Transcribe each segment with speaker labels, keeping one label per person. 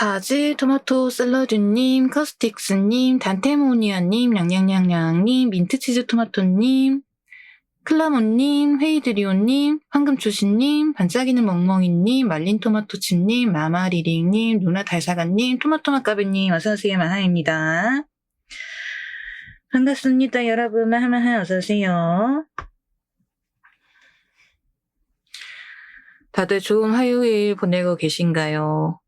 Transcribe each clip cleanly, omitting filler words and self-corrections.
Speaker 1: 바질, 토마토 샐러드님, 커스틱스님, 단테모니아님, 냥냥냥냥님, 민트치즈 토마토님, 클라몬님, 헤이드리오님, 황금초신님, 반짝이는 멍멍이님, 말린 토마토칩님, 마마리링님, 누나 달사가님, 토마토맛가베님, 어서오세요. 마하입니다. 반갑습니다, 여러분. 마하마하 어서오세요. 다들 좋은 화요일 보내고 계신가요?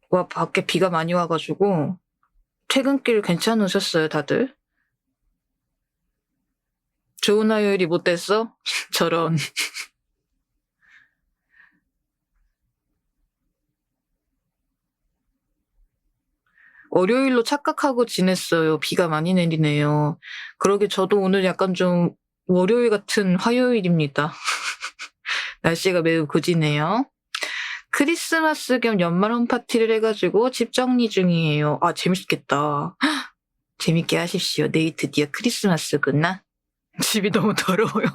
Speaker 1: 와, 밖에 비가 많이 와가지고 퇴근길 괜찮으셨어요, 다들? 좋은 화요일이 못 됐어? 저런. 월요일로 착각하고 지냈어요. 비가 많이 내리네요. 그러게 저도 오늘 약간 좀 월요일 같은 화요일입니다. 날씨가 매우 구지네요. 크리스마스 겸 연말 홈파티를 해가지고 집 정리 중이에요. 아, 재밌겠다. 재밌게 하십시오. 내일 드디어 크리스마스구나. 집이 너무 더러워요.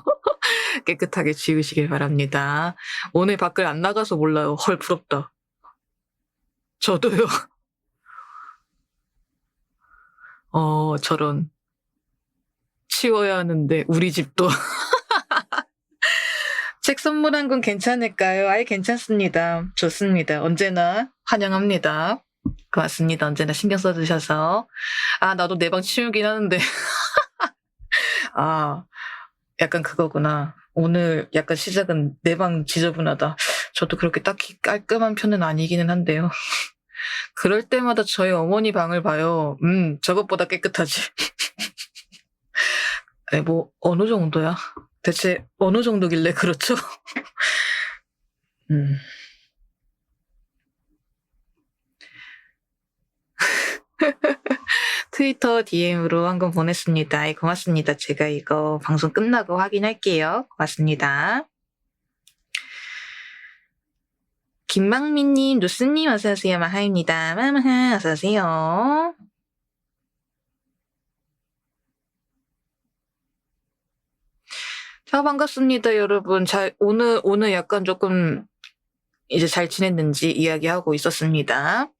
Speaker 1: 깨끗하게 지우시길 바랍니다. 오늘 밖을 안 나가서 몰라요. 헐, 부럽다. 저도요. 저런. 치워야 하는데 우리 집도. 책 선물한 건 괜찮을까요? 아예 괜찮습니다. 좋습니다. 언제나 환영합니다. 고맙습니다. 언제나 신경 써주셔서. 아, 나도 내 방 치우긴 하는데. 아, 약간 그거구나. 오늘 약간 시작은 내 방 지저분하다. 저도 그렇게 딱히 깔끔한 편은 아니기는 한데요. 그럴 때마다 저희 어머니 방을 봐요. 저것보다 깨끗하지. 네, 뭐 어느 정도야? 대체 어느 정도길래 그렇죠? 트위터 DM으로 한 건 보냈습니다. 고맙습니다. 제가 이거 방송 끝나고 확인할게요. 고맙습니다. 김망민님, 누스님 어서오세요. 마하입니다. 마하 어서오세요. 자, 반갑습니다, 여러분. 오늘 약간 조금 이제 잘 지냈는지 이야기하고 있었습니다.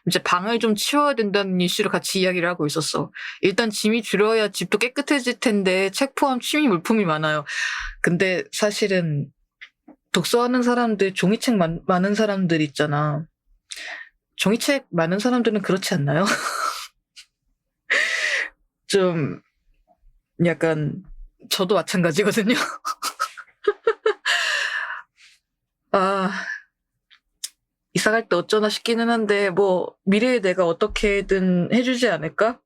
Speaker 1: 이제 방을 좀 치워야 된다는 이슈로 같이 이야기를 하고 있었어. 일단 짐이 줄어야 집도 깨끗해질 텐데 책 포함 취미 물품이 많아요. 근데 사실은 독서하는 사람들, 종이책 많은 사람들 있잖아. 종이책 많은 사람들은 그렇지 않나요? 좀 약간 저도 마찬가지거든요. 아, 이사 갈 때 어쩌나 싶기는 한데 뭐 미래에 내가 어떻게든 해주지 않을까?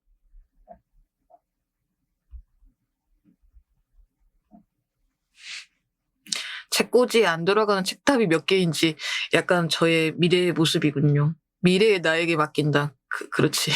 Speaker 1: 책꽂이에 안 들어가는 책탑이 몇 개인지 약간 저의 미래의 모습이군요. 미래의 나에게 맡긴다. 그렇지.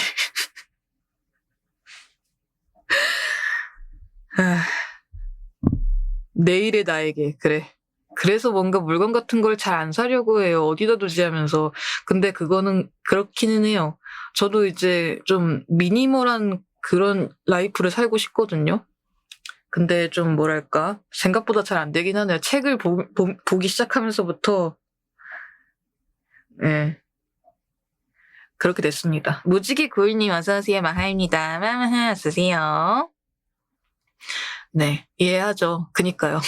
Speaker 1: 내일의 나에게, 그래. 그래서 뭔가 물건 같은 걸 잘 안 사려고 해요. 어디다 두지 하면서. 근데 그거는 그렇기는 해요. 저도 이제 좀 미니멀한 그런 라이프를 살고 싶거든요. 근데 좀 뭐랄까 생각보다 잘 안 되긴 하네요. 책을 보기 시작하면서부터 네. 그렇게 됐습니다. 무지개 고일님 어서오세요. 마하입니다. 마하 어서오세요. 네, 이해하죠. 그니까요.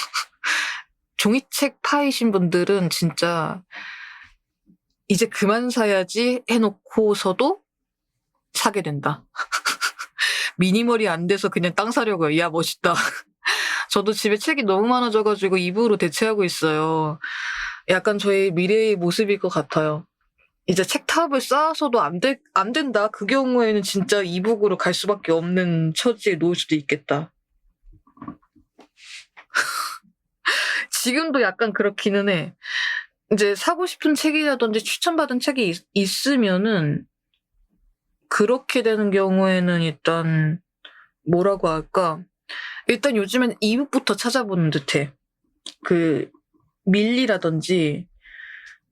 Speaker 1: 종이책 파이신 분들은 진짜 이제 그만 사야지 해놓고서도 사게 된다. 미니멀이 안 돼서 그냥 땅 사려고요. 야, 멋있다. 저도 집에 책이 너무 많아져가지고 이북으로 대체하고 있어요. 약간 저의 미래의 모습일 것 같아요. 이제 책탑을 쌓아서도 안 된다. 그 경우에는 진짜 이북으로 갈 수밖에 없는 처지에 놓을 수도 있겠다. 지금도 약간 그렇기는 해. 이제 사고 싶은 책이라든지 추천받은 책이 있으면은 그렇게 되는 경우에는 일단 뭐라고 할까? 일단 요즘엔 이북부터 찾아보는 듯해. 그 밀리라든지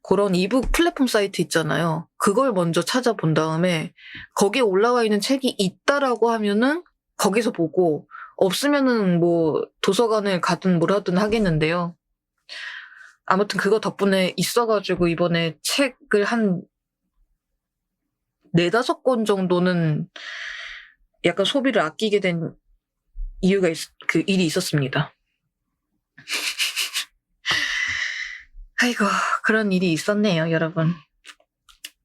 Speaker 1: 그런 이북 플랫폼 사이트 있잖아요. 그걸 먼저 찾아본 다음에 거기에 올라와 있는 책이 있다라고 하면은 거기서 보고 없으면은 뭐 도서관을 가든 뭘 하든 하겠는데요. 아무튼 그거 덕분에 있어가지고 이번에 책을 한 4-5권 정도는 약간 소비를 아끼게 된 이유가 그 일이 있었습니다. 아이고, 그런 일이 있었네요, 여러분.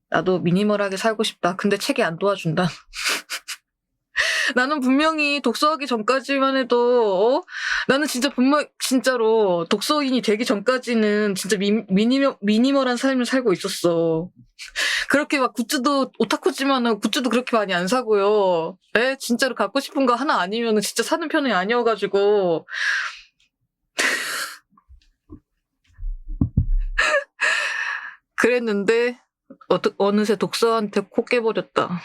Speaker 1: 나도 미니멀하게 살고 싶다. 근데 책이 안 도와준다. 나는 분명히 독서하기 전까지만 해도, 나는 진짜 진짜로 독서인이 되기 전까지는 진짜 미니멀한 삶을 살고 있었어. 그렇게 막 굿즈도, 오타쿠지만은 굿즈도 그렇게 많이 안 사고요. 진짜로 갖고 싶은 거 하나 아니면은 진짜 사는 편이 아니어가지고. 그랬는데, 어느새 독서한테 코 깨버렸다.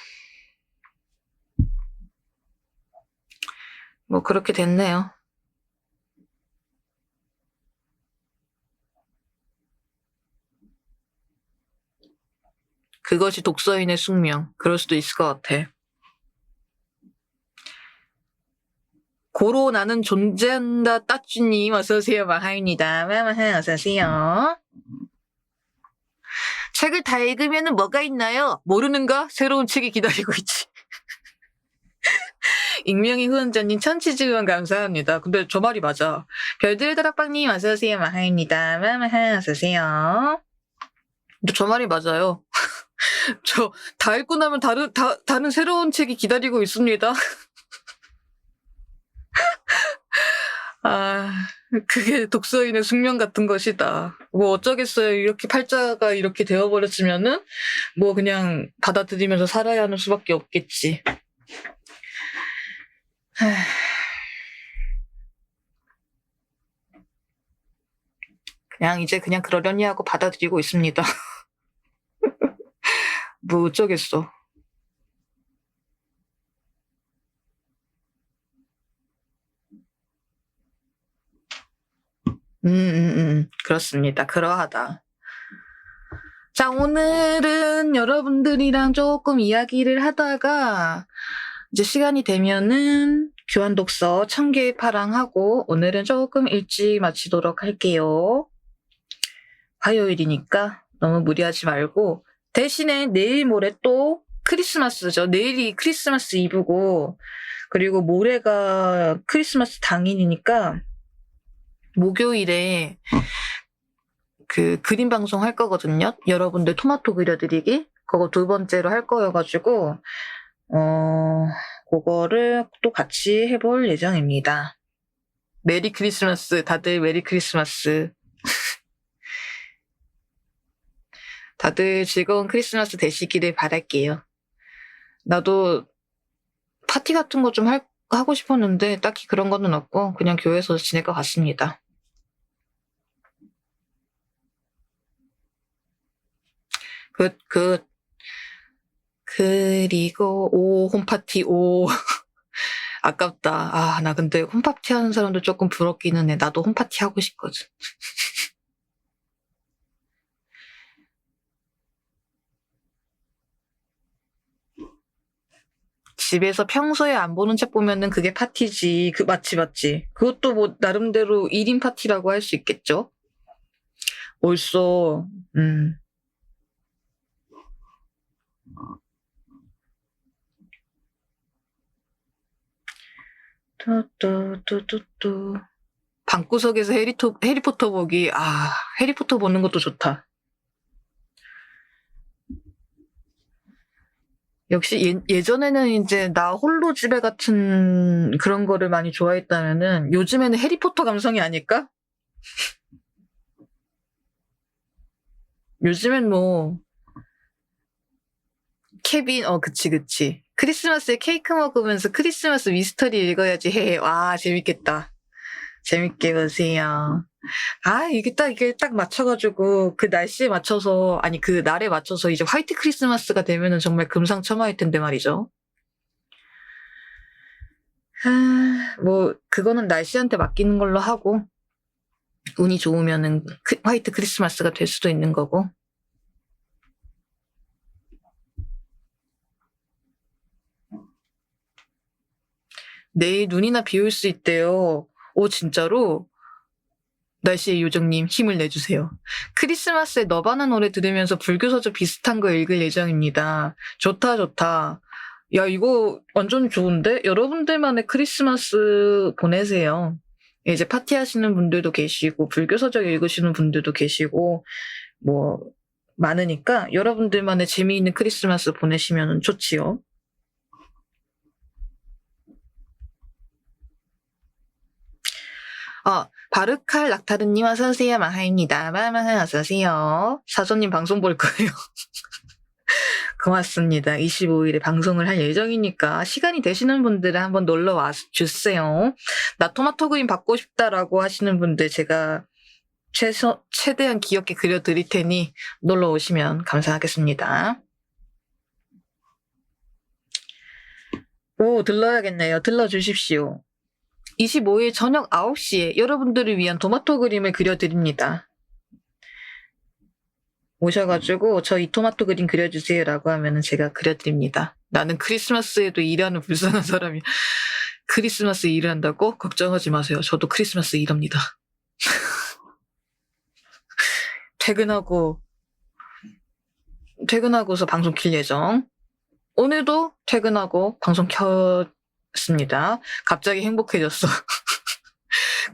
Speaker 1: 뭐, 그렇게 됐네요. 그것이 독서인의 숙명. 그럴 수도 있을 것 같아. 고로 나는 존재한다 따쭈님 어서오세요. 마하입니다. 마마하 어서오세요. 책을 다 읽으면 뭐가 있나요? 모르는가? 새로운 책이 기다리고 있지. 익명의 후원자님 천치지원 감사합니다. 근데 저 말이 맞아. 별들 다락방님 어서오세요. 마하입니다. 마마하 어서오세요. 근데 저 말이 맞아요. 저 다 읽고 나면 다른 새로운 책이 기다리고 있습니다. 아, 그게 독서인의 숙명 같은 것이다. 뭐 어쩌겠어요. 이렇게 팔자가 이렇게 되어버렸으면은 뭐 그냥 받아들이면서 살아야 하는 수밖에 없겠지. 이제 그냥 그러려니 하고 받아들이고 있습니다. 뭐 어쩌겠어. 그렇습니다. 그러하다. 자, 오늘은 여러분들이랑 조금 이야기를 하다가 이제 시간이 되면은 교환 독서 1000개의 파랑하고 오늘은 조금 일찍 마치도록 할게요. 화요일이니까 너무 무리하지 말고 대신에 내일 모레 또 크리스마스죠. 내일이 크리스마스 이브고 그리고 모레가 크리스마스 당일이니까 목요일에 그 그림 방송 할 거거든요. 여러분들 토마토 그려드리기 그거 2번째로 할 거여가지고 그거를 또 같이 해볼 예정입니다. 메리 크리스마스 다들 메리 크리스마스. 다들 즐거운 크리스마스 되시기를 바랄게요. 나도 파티 같은 거 좀 하고 싶었는데 딱히 그런 거는 없고 그냥 교회에서 지낼 것 같습니다. 그리고 홈파티 아깝다. 나 근데 홈파티 하는 사람도 조금 부럽기는 해. 나도 홈파티 하고 싶거든. 집에서 평소에 안 보는 책 보면은 그게 파티지. 맞지. 그것도 뭐 나름대로 1인 파티라고 할 수 있겠죠? 옳소. 뚜뚜뚜뚜뚜. 방구석에서 해리포터 보기. 해리포터 보는 것도 좋다. 역시 예전에는 이제 나 홀로 집에 같은 그런 거를 많이 좋아했다면은 요즘에는 해리포터 감성이 아닐까? 요즘엔 뭐 케빈 그치. 크리스마스에 케이크 먹으면서 크리스마스 미스터리 읽어야지 해. 와 재밌겠다. 재밌게 보세요. 이게 딱 맞춰가지고, 그 날씨에 맞춰서, 그 날에 맞춰서 이제 화이트 크리스마스가 되면은 정말 금상첨화일 텐데 말이죠. 뭐, 그거는 날씨한테 맡기는 걸로 하고, 운이 좋으면은 화이트 크리스마스가 될 수도 있는 거고. 내일 눈이나 비 올 수 있대요. 진짜로? 날씨의 요정님 힘을 내주세요. 크리스마스에 너바나 노래 들으면서 불교서적 비슷한 거 읽을 예정입니다. 좋다 좋다. 야 이거 완전 좋은데? 여러분들만의 크리스마스 보내세요. 이제 파티하시는 분들도 계시고 불교서적 읽으시는 분들도 계시고 뭐 많으니까 여러분들만의 재미있는 크리스마스 보내시면 좋지요. 바르칼 락타르님 어서오세요. 마하입니다. 마하마 어서오세요. 사전님 방송 볼 거예요. 고맙습니다. 25일에 방송을 할 예정이니까 시간이 되시는 분들은 한번 놀러 와 주세요. 나 토마토 그림 받고 싶다라고 하시는 분들 제가 최대한 귀엽게 그려드릴 테니 놀러 오시면 감사하겠습니다. 오, 들러야겠네요. 들러주십시오. 25일 저녁 9시에 여러분들을 위한 토마토 그림을 그려드립니다. 오셔가지고 저 이 토마토 그림 그려주세요라고 하면은 제가 그려드립니다. 나는 크리스마스에도 일하는 불쌍한 사람이 크리스마스에 일한다고? 걱정하지 마세요. 저도 크리스마스에 일합니다. 퇴근하고서 방송 킬 예정. 오늘도 퇴근하고 방송 켰습니다. 갑자기 행복해졌어.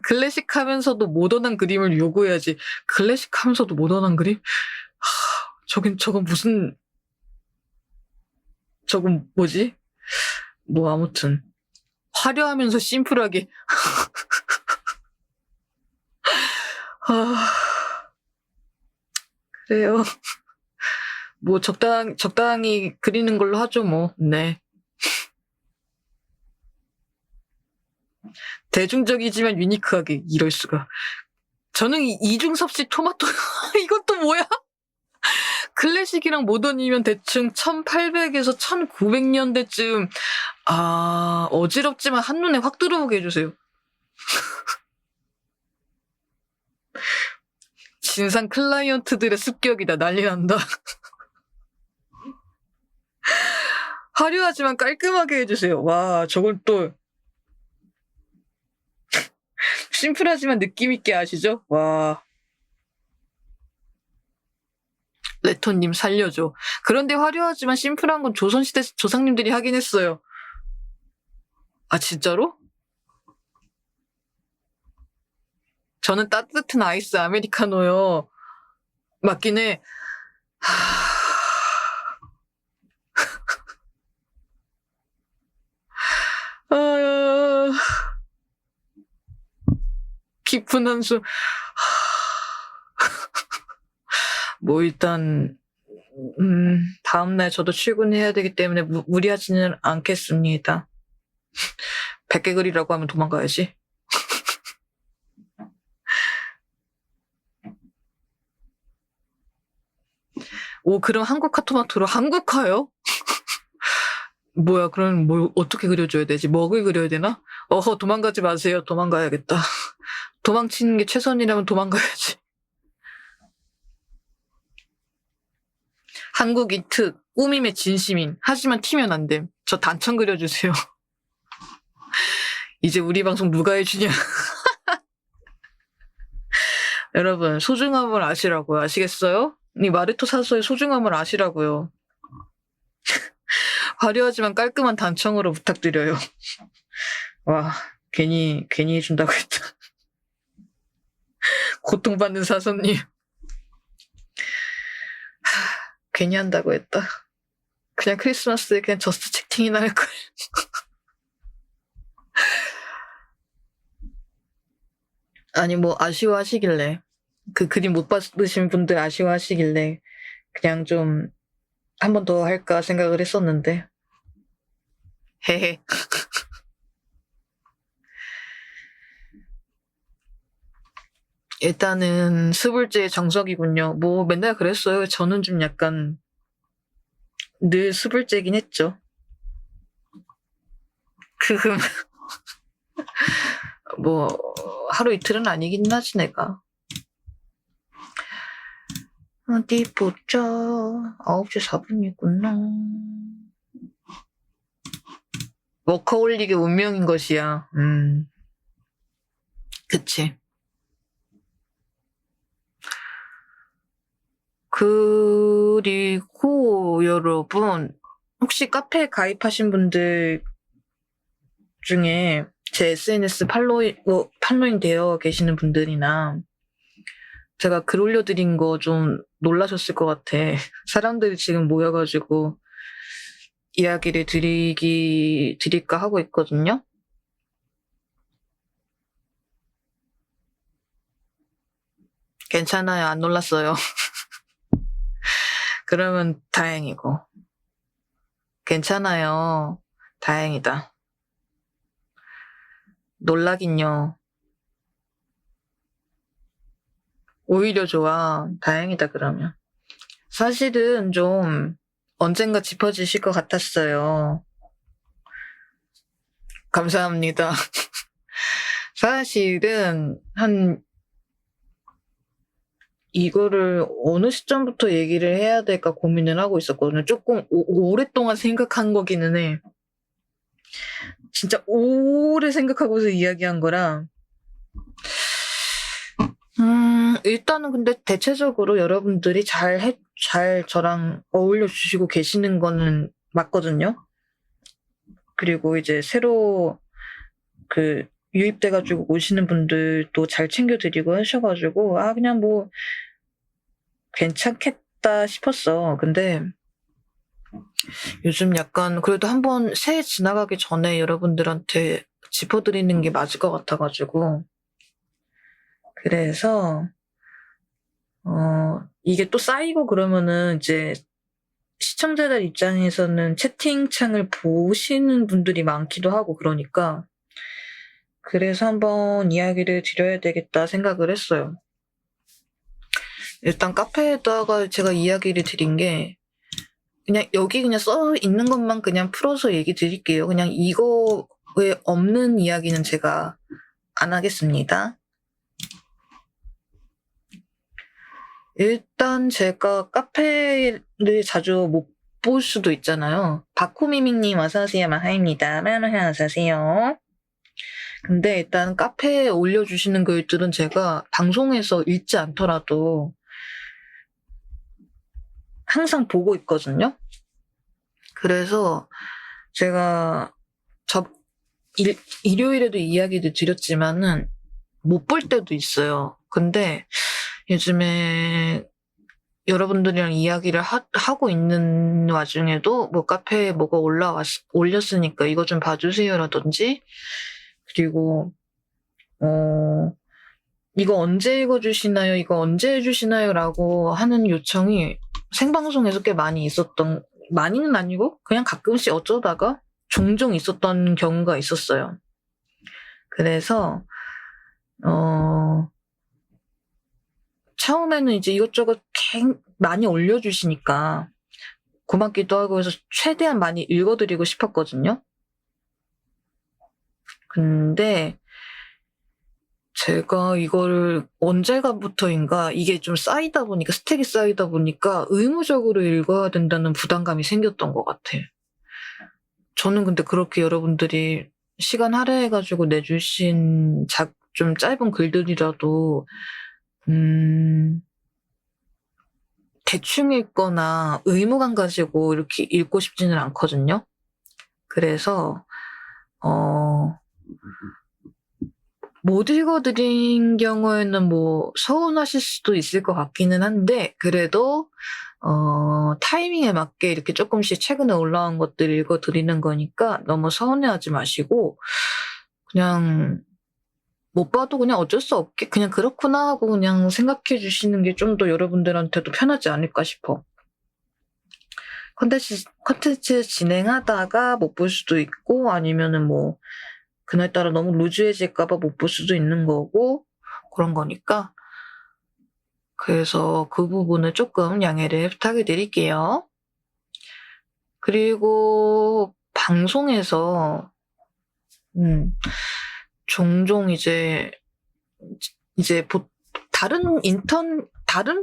Speaker 1: 클래식 하면서도 모던한 그림을 요구해야지. 클래식 하면서도 모던한 그림? 저건 뭐지? 뭐 아무튼 화려하면서 심플하게 그래요. 뭐 적당히 그리는 걸로 하죠 뭐. 네. 대중적이지만 유니크하게 이럴 수가. 저는 이중섭씨 토마토 이건 또 뭐야? 클래식이랑 모던이면 대충 1800에서 1900년대쯤 어지럽지만 한눈에 확 들어오게 해주세요. 진상 클라이언트들의 습격이다. 난리 난다. 화려하지만 깔끔하게 해주세요. 와, 저걸 또 심플하지만 느낌있게 아시죠? 와. 레토님 살려줘. 그런데 화려하지만 심플한 건 조선시대 조상님들이 하긴 했어요. 아, 진짜로? 저는 따뜻한 아이스 아메리카노요. 맞긴 해. 깊은 한숨. 뭐 일단 다음날 저도 출근해야 되기 때문에 무리하지는 않겠습니다. 100개 그리라고 하면 도망가야지. 오, 그럼 한국화 토마토로 한국화요? 뭐야, 그럼 뭐 어떻게 그려줘야 되지? 먹을 그려야 되나? 도망가지 마세요. 도망가야겠다. 도망치는 게 최선이라면 도망가야지. 한국인 특, 꾸밈의 진심인. 하지만 튀면 안 됨. 저 단청 그려주세요. 이제 우리 방송 누가 해주냐. 여러분, 소중함을 아시라고요. 아시겠어요? 이 마르토 사소의 소중함을 아시라고요. 화려하지만 깔끔한 단청으로 부탁드려요. 와, 괜히 해준다고 했다. 고통받는 사선님. 괜히 한다고 했다. 그냥 크리스마스에 그냥 저스트 채팅이나 할걸. 아니 뭐 아쉬워하시길래 그 그림 못 받으신 분들 아쉬워하시길래 그냥 좀 한 번 더 할까 생각을 했었는데 헤헤. 일단은 스불제의 정석이군요. 뭐 맨날 그랬어요. 저는 좀 약간 늘 스불제긴 했죠. 뭐 하루 이틀은 아니긴 하지 내가. 어디 보자. 9시 4분이구나. 워커홀릭의 운명인 것이야. 그치. 그리고 여러분, 혹시 카페에 가입하신 분들 중에 제 SNS 팔로잉 되어 계시는 분들이나 제가 글 올려드린 거 좀 놀라셨을 것 같아. 사람들이 지금 모여가지고 이야기를 드릴까 하고 있거든요. 괜찮아요. 안 놀랐어요. 그러면 다행이고. 괜찮아요. 다행이다. 놀라긴요. 오히려 좋아. 다행이다, 그러면. 사실은 좀 언젠가 짚어주실 것 같았어요. 감사합니다. 사실은 이거를 어느 시점부터 얘기를 해야 될까 고민을 하고 있었거든요. 조금 오랫동안 생각한 거기는 해. 진짜 오래 생각하고서 이야기한 거라. 일단은 근데 대체적으로 여러분들이 잘 저랑 어울려 주시고 계시는 거는 맞거든요. 그리고 이제 새로 유입돼가지고 오시는 분들도 잘 챙겨드리고 하셔가지고, 그냥 뭐, 괜찮겠다 싶었어. 근데 요즘 약간 그래도 한번 새해 지나가기 전에 여러분들한테 짚어드리는 게 맞을 것 같아가지고. 그래서, 이게 또 쌓이고 그러면은 이제 시청자들 입장에서는 채팅창을 보시는 분들이 많기도 하고 그러니까 그래서 한번 이야기를 드려야 되겠다 생각을 했어요. 일단 카페에다가 제가 이야기를 드린 게 그냥 여기 그냥 써 있는 것만 그냥 풀어서 얘기 드릴게요. 그냥 이거에 없는 이야기는 제가 안 하겠습니다. 일단 제가 카페를 자주 못 볼 수도 있잖아요. 바코미밍님 어서오세요. 마하입니다. 어서오세요. 근데 일단 카페에 올려주시는 글들은 제가 방송에서 읽지 않더라도 항상 보고 있거든요. 그래서 제가 일요일에도 이야기를 드렸지만은 못 볼 때도 있어요. 근데 요즘에 여러분들이랑 이야기를 하고 있는 와중에도 뭐 카페에 뭐가 올렸으니까 이거 좀 봐주세요라든지, 그리고 이거 언제 읽어주시나요? 이거 언제 해주시나요? 라고 하는 요청이 생방송에서 꽤 많이는 아니고 그냥 가끔씩 어쩌다가 종종 있었던 경우가 있었어요. 그래서 처음에는 이제 이것저것 많이 올려주시니까 고맙기도 하고 해서 최대한 많이 읽어드리고 싶었거든요. 근데 제가 이거를 언제가부터인가 이게 좀 스택이 쌓이다 보니까 의무적으로 읽어야 된다는 부담감이 생겼던 것 같아. 저는 근데 그렇게 여러분들이 시간 할애해가지고 내주신 좀 짧은 글들이라도 대충 읽거나 의무감 가지고 이렇게 읽고 싶지는 않거든요. 그래서 못 읽어드린 경우에는 뭐 서운하실 수도 있을 것 같기는 한데, 그래도 타이밍에 맞게 이렇게 조금씩 최근에 올라온 것들 읽어드리는 거니까 너무 서운해하지 마시고 그냥 못 봐도 그냥 어쩔 수 없게 그냥 그렇구나 하고 그냥 생각해 주시는 게 좀 더 여러분들한테도 편하지 않을까 싶어. 컨텐츠 진행하다가 못 볼 수도 있고, 아니면은 뭐 그날따라 너무 루즈해질까봐 못 볼 수도 있는 거고 그런 거니까, 그래서 그 부분을 조금 양해를 부탁을 드릴게요. 그리고 방송에서 종종 이제 다른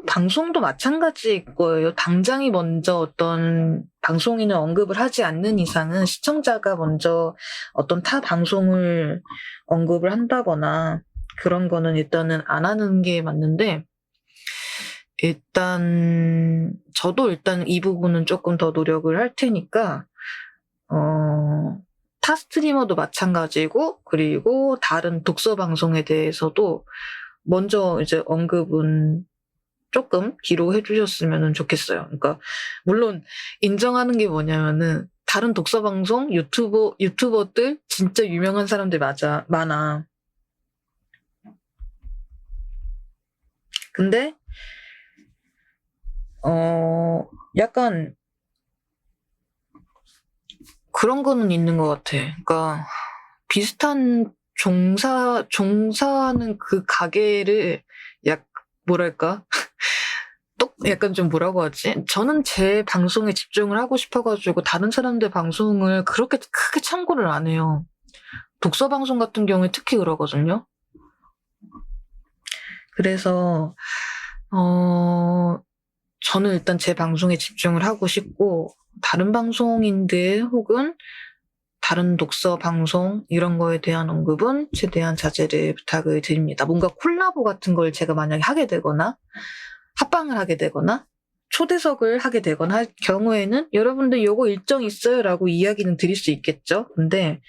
Speaker 1: 방송도 마찬가지일 거예요. 당장이 먼저 어떤 방송인을 언급을 하지 않는 이상은 시청자가 먼저 어떤 타 방송을 언급을 한다거나 그런 거는 일단은 안 하는 게 맞는데, 저도 일단 이 부분은 조금 더 노력을 할 테니까, 타 스트리머도 마찬가지고, 그리고 다른 독서 방송에 대해서도 먼저 이제 언급은 조금 기록해 주셨으면 좋겠어요. 그러니까, 물론 인정하는 게 뭐냐면은, 다른 독서 방송, 유튜버들, 진짜 유명한 사람들 많아. 근데, 약간, 그런 거는 있는 것 같아. 그러니까, 비슷한 종사하는 그 가게를, 뭐랄까? 약간 좀 뭐라고 하지? 저는 제 방송에 집중을 하고 싶어가지고 다른 사람들 방송을 그렇게 크게 참고를 안 해요. 독서 방송 같은 경우에 특히 그러거든요. 그래서, 저는 일단 제 방송에 집중을 하고 싶고, 다른 방송인들 혹은 다른 독서 방송 이런 거에 대한 언급은 최대한 자제를 부탁을 드립니다. 뭔가 콜라보 같은 걸 제가 만약에 하게 되거나 합방을 하게 되거나 초대석을 하게 되거나 할 경우에는 여러분들 요거 일정 있어요 라고 이야기는 드릴 수 있겠죠. 근데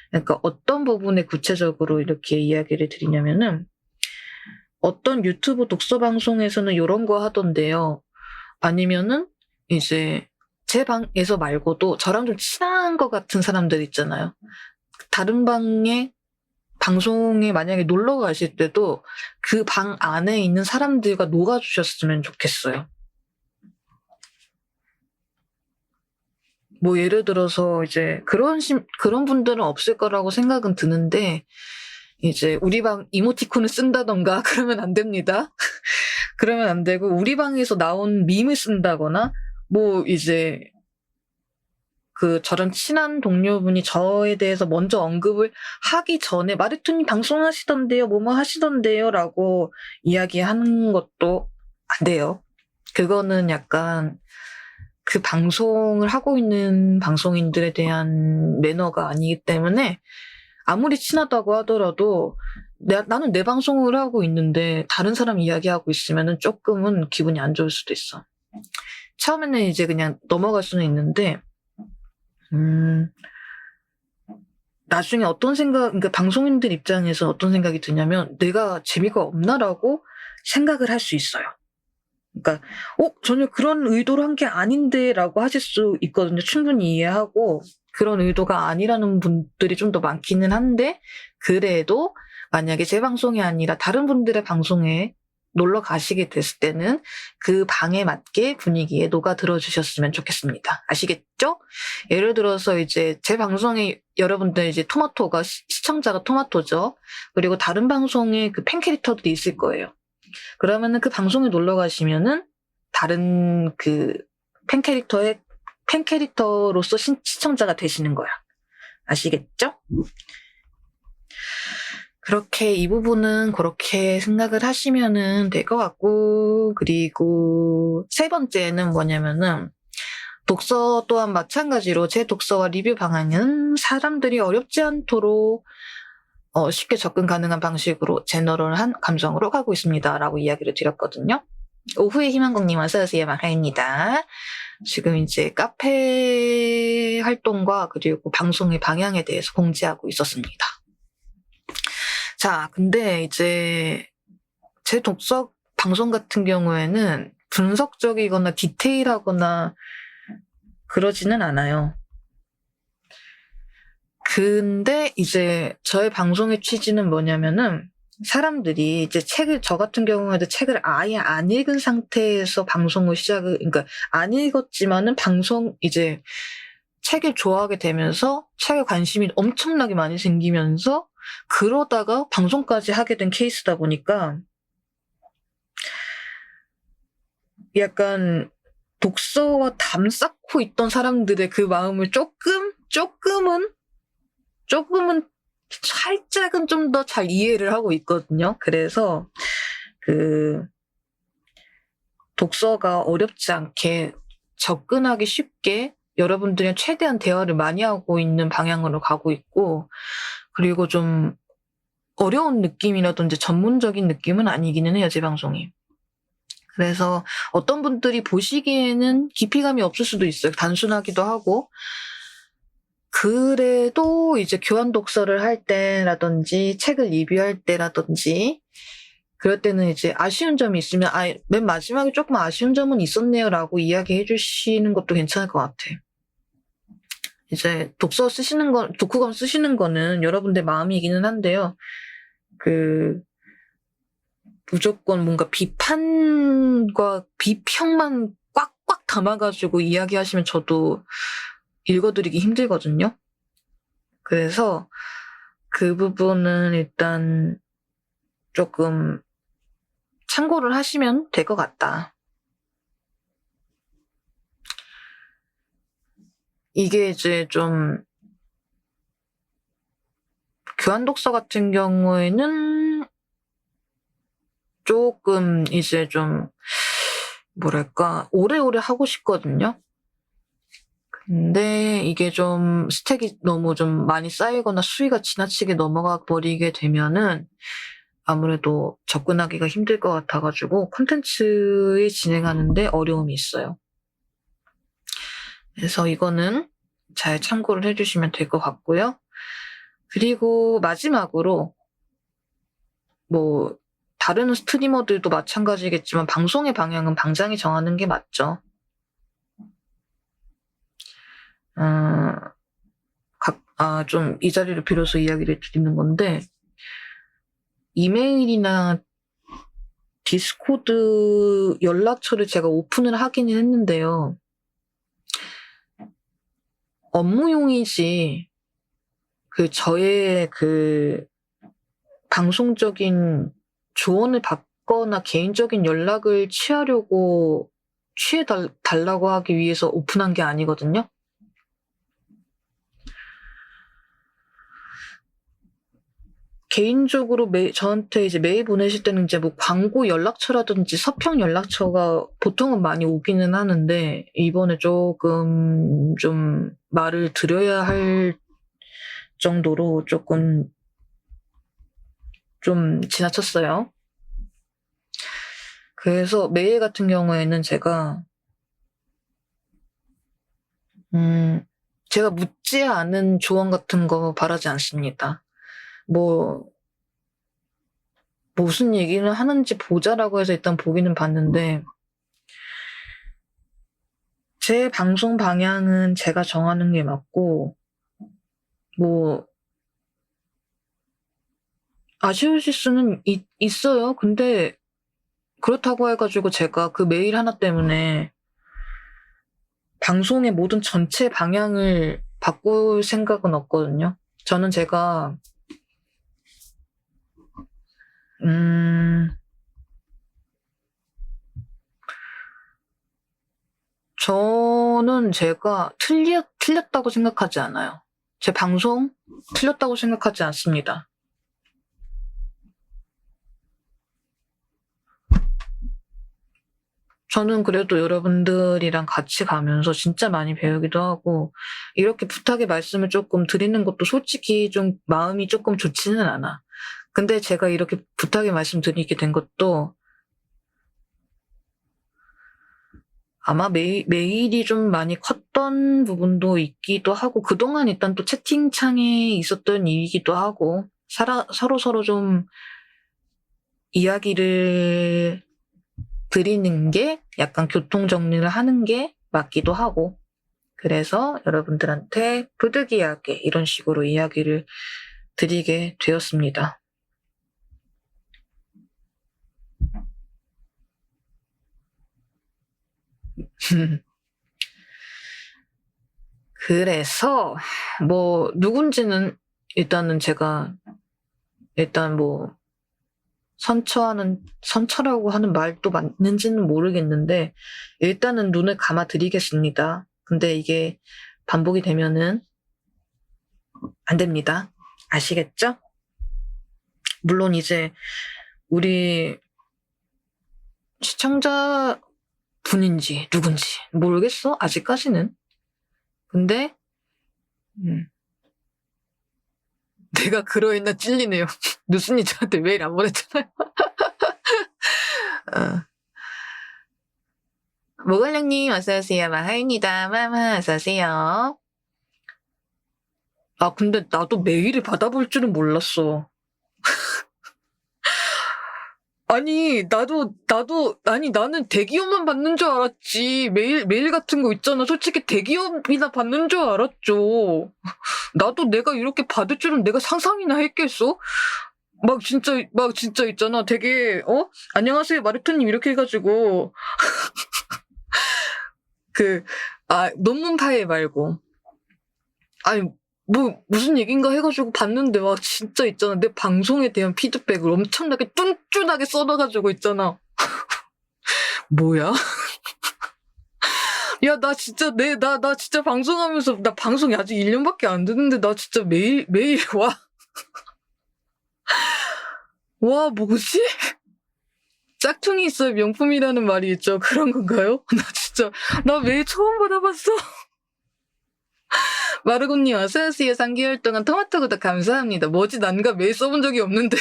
Speaker 1: 그러니까 어떤 부분에 구체적으로 이렇게 이야기를 드리냐면은 어떤 유튜브 독서 방송에서는 요런 거 하던데요. 아니면은 이제 제 방에서 말고도 저랑 좀 친한 것 같은 사람들 있잖아요. 다른 방송에 만약에 놀러 가실 때도 그 방 안에 있는 사람들과 녹아주셨으면 좋겠어요. 뭐 예를 들어서 이제 그런 분들은 없을 거라고 생각은 드는데 이제 우리 방 이모티콘을 쓴다던가 그러면 안 됩니다. 그러면 안 되고 우리 방에서 나온 밈을 쓴다거나 뭐 이제 저런 친한 동료분이 저에 대해서 먼저 언급을 하기 전에 마르투님 방송하시던데요, 뭐뭐 하시던데요 라고 이야기하는 것도 안 돼요. 그거는 약간 그 방송을 하고 있는 방송인들에 대한 매너가 아니기 때문에 아무리 친하다고 하더라도 나는 내 방송을 하고 있는데 다른 사람 이야기하고 있으면은 조금은 기분이 안 좋을 수도 있어. 처음에는 이제 그냥 넘어갈 수는 있는데 나중에 그러니까 방송인들 입장에서 어떤 생각이 드냐면 내가 재미가 없나라고 생각을 할 수 있어요. 그러니까 전혀 그런 의도로 한 게 아닌데 라고 하실 수 있거든요. 충분히 이해하고 그런 의도가 아니라는 분들이 좀 더 많기는 한데 그래도 만약에 제 방송이 아니라 다른 분들의 방송에 놀러 가시게 됐을 때는 그 방에 맞게 분위기에 녹아들어 주셨으면 좋겠습니다. 아시겠죠? 예를 들어서 이제 제 방송에 여러분들 이제 시청자가 토마토죠. 그리고 다른 방송에 그 팬캐릭터들이 있을 거예요. 그러면은 그 방송에 놀러 가시면은 다른 그 팬캐릭터로서 시청자가 되시는 거야. 아시겠죠? 그렇게 이 부분은 그렇게 생각을 하시면은 될 것 같고, 그리고 세 번째는 뭐냐면은 독서 또한 마찬가지로 제 독서와 리뷰 방향은 사람들이 어렵지 않도록 쉽게 접근 가능한 방식으로 제너럴한 감정으로 가고 있습니다. 라고 이야기를 드렸거든요. 오후의 희망곡님 어서오세요. 마카입니다. 지금 이제 카페 활동과 그리고 방송의 방향에 대해서 공지하고 있었습니다. 자, 근데 이제 제 독서 방송 같은 경우에는 분석적이거나 디테일하거나 그러지는 않아요. 근데 이제 저의 방송의 취지는 뭐냐면은 사람들이 이제 저 같은 경우에도 책을 아예 안 읽은 상태에서 방송을 그러니까 안 읽었지만은 이제 책을 좋아하게 되면서 책에 관심이 엄청나게 많이 생기면서 그러다가 방송까지 하게 된 케이스다 보니까 약간 독서와 담 쌓고 있던 사람들의 그 마음을 조금은 살짝은 좀 더 잘 이해를 하고 있거든요. 그래서 독서가 어렵지 않게 접근하기 쉽게 여러분들이랑 최대한 대화를 많이 하고 있는 방향으로 가고 있고, 그리고 좀 어려운 느낌이라든지 전문적인 느낌은 아니기는 해요, 제 방송이. 그래서 어떤 분들이 보시기에는 깊이감이 없을 수도 있어요. 단순하기도 하고. 그래도 이제 교환 독서를 할 때라든지 책을 리뷰할 때라든지 그럴 때는 이제 아쉬운 점이 있으면 맨 마지막에 조금 아쉬운 점은 있었네요라고 이야기해 주시는 것도 괜찮을 것 같아. 이제 독후감 쓰시는 거는 여러분들 마음이기는 한데요. 무조건 뭔가 비판과 비평만 꽉꽉 담아가지고 이야기하시면 저도 읽어드리기 힘들거든요. 그래서 그 부분은 일단 조금 참고를 하시면 될 것 같다. 이게 이제 좀 교환 독서 같은 경우에는 조금 이제 좀 뭐랄까 오래오래 하고 싶거든요. 근데 이게 좀 스택이 너무 좀 많이 쌓이거나 수위가 지나치게 넘어가 버리게 되면은 아무래도 접근하기가 힘들 것 같아가지고 콘텐츠에 진행하는데 어려움이 있어요. 그래서 이거는 잘 참고를 해주시면 될 것 같고요. 그리고 마지막으로 다른 스트리머들도 마찬가지겠지만 방송의 방향은 방장이 정하는 게 맞죠. 좀 이 자리를 빌어서 이야기를 드리는 건데 이메일이나 디스코드 연락처를 제가 오픈을 하기는 했는데요. 업무용이지 저의 방송적인 조언을 받거나 개인적인 연락을 취해달라고 하기 위해서 오픈한 게 아니거든요. 개인적으로 저한테 이제 메일 보내실 때는 이제 광고 연락처라든지 서평 연락처가 보통은 많이 오기는 하는데 이번에 조금 좀 말을 드려야 할 정도로 조금 좀 지나쳤어요. 그래서 메일 같은 경우에는 제가 묻지 않은 조언 같은 거 바라지 않습니다. 무슨 얘기를 하는지 보자라고 해서 일단 보기는 봤는데 제 방송 방향은 제가 정하는 게 맞고 아쉬우실 수는 있어요. 근데 그렇다고 해가지고 제가 그 메일 하나 때문에 방송의 모든 전체 방향을 바꿀 생각은 없거든요. 저는 제가 저는 제가 틀렸다고 생각하지 않아요. 제 방송 틀렸다고 생각하지 않습니다. 저는 그래도 여러분들이랑 같이 가면서 진짜 많이 배우기도 하고 이렇게 부탁의 말씀을 조금 드리는 것도 솔직히 좀 마음이 조금 좋지는 않아. 근데 제가 이렇게 부탁의 말씀 드리게 된 것도 아마 메일이 좀 많이 컸던 부분도 있기도 하고 그동안 일단 또 채팅창에 있었던 일이기도 하고 서로 좀 이야기를 드리는 게 약간 교통정리를 하는 게 맞기도 하고 그래서 여러분들한테 부득이하게 이런 식으로 이야기를 드리게 되었습니다. 그래서 누군지는 일단은 제가 선처라고 하는 말도 맞는지는 모르겠는데 일단은 눈을 감아 드리겠습니다. 근데 이게 반복이 되면은 안 됩니다. 아시겠죠? 물론 이제 우리 시청자 분인지 누군지 모르겠어. 아직까지는. 근데 내가 그러했나 찔리네요. 누순이 저한테 메일 안 보냈잖아요. 모갈랭님 어서오세요. 마하입니다. 마마 어서오세요. 아, 근데 나도 메일을 받아볼 줄은 몰랐어. 아니, 아니, 나는 대기업만 받는 줄 알았지. 메일 같은 거 있잖아. 솔직히 대기업이나 받는 줄 알았죠. 나도 내가 이렇게 받을 줄은 내가 상상이나 했겠어? 막 진짜 있잖아. 되게, 안녕하세요, 마르토님, 이렇게 해가지고, 논문 파일 말고. 아니, 무슨 얘기인가 해가지고 봤는데, 막 진짜 있잖아. 내 방송에 대한 피드백을 엄청나게 뚠뚠하게 써놔가지고 있잖아. 뭐야? 야, 나 진짜, 나 진짜 방송하면서, 나 방송이 아직 1년밖에 안 됐는데, 나 진짜 매일 와. 와, 뭐지? 짝퉁이 있어야 명품이라는 말이 있죠. 그런 건가요? 나 매일 처음 받아봤어. 마르곤님 어서오세요. 3개월 동안 토마토 구독 감사합니다. 뭐지? 난가 메일 써본 적이 없는데.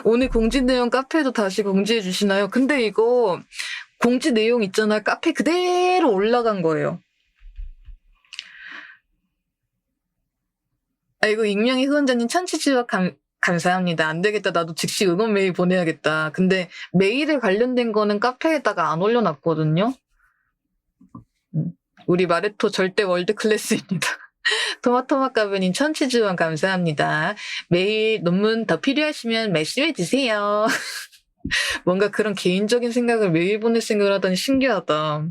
Speaker 1: 오늘 공지 내용 카페도 다시 공지해 주시나요? 근데 이거 공지 내용 있잖아. 카페 그대로 올라간 거예요. 아이고, 익명의 후원자님 천치지와 감사합니다. 안 되겠다. 나도 즉시 응원 메일 보내야겠다. 근데 메일에 관련된 거는 카페에다가 안 올려놨거든요. 우리 마레토 절대 월드 클래스입니다. 토마토마카브님 천치지원 감사합니다. 매일 논문 더 필요하시면 말씀해 주세요. 뭔가 그런 개인적인 생각을 메일 보낼 생각을 하다니 신기하다.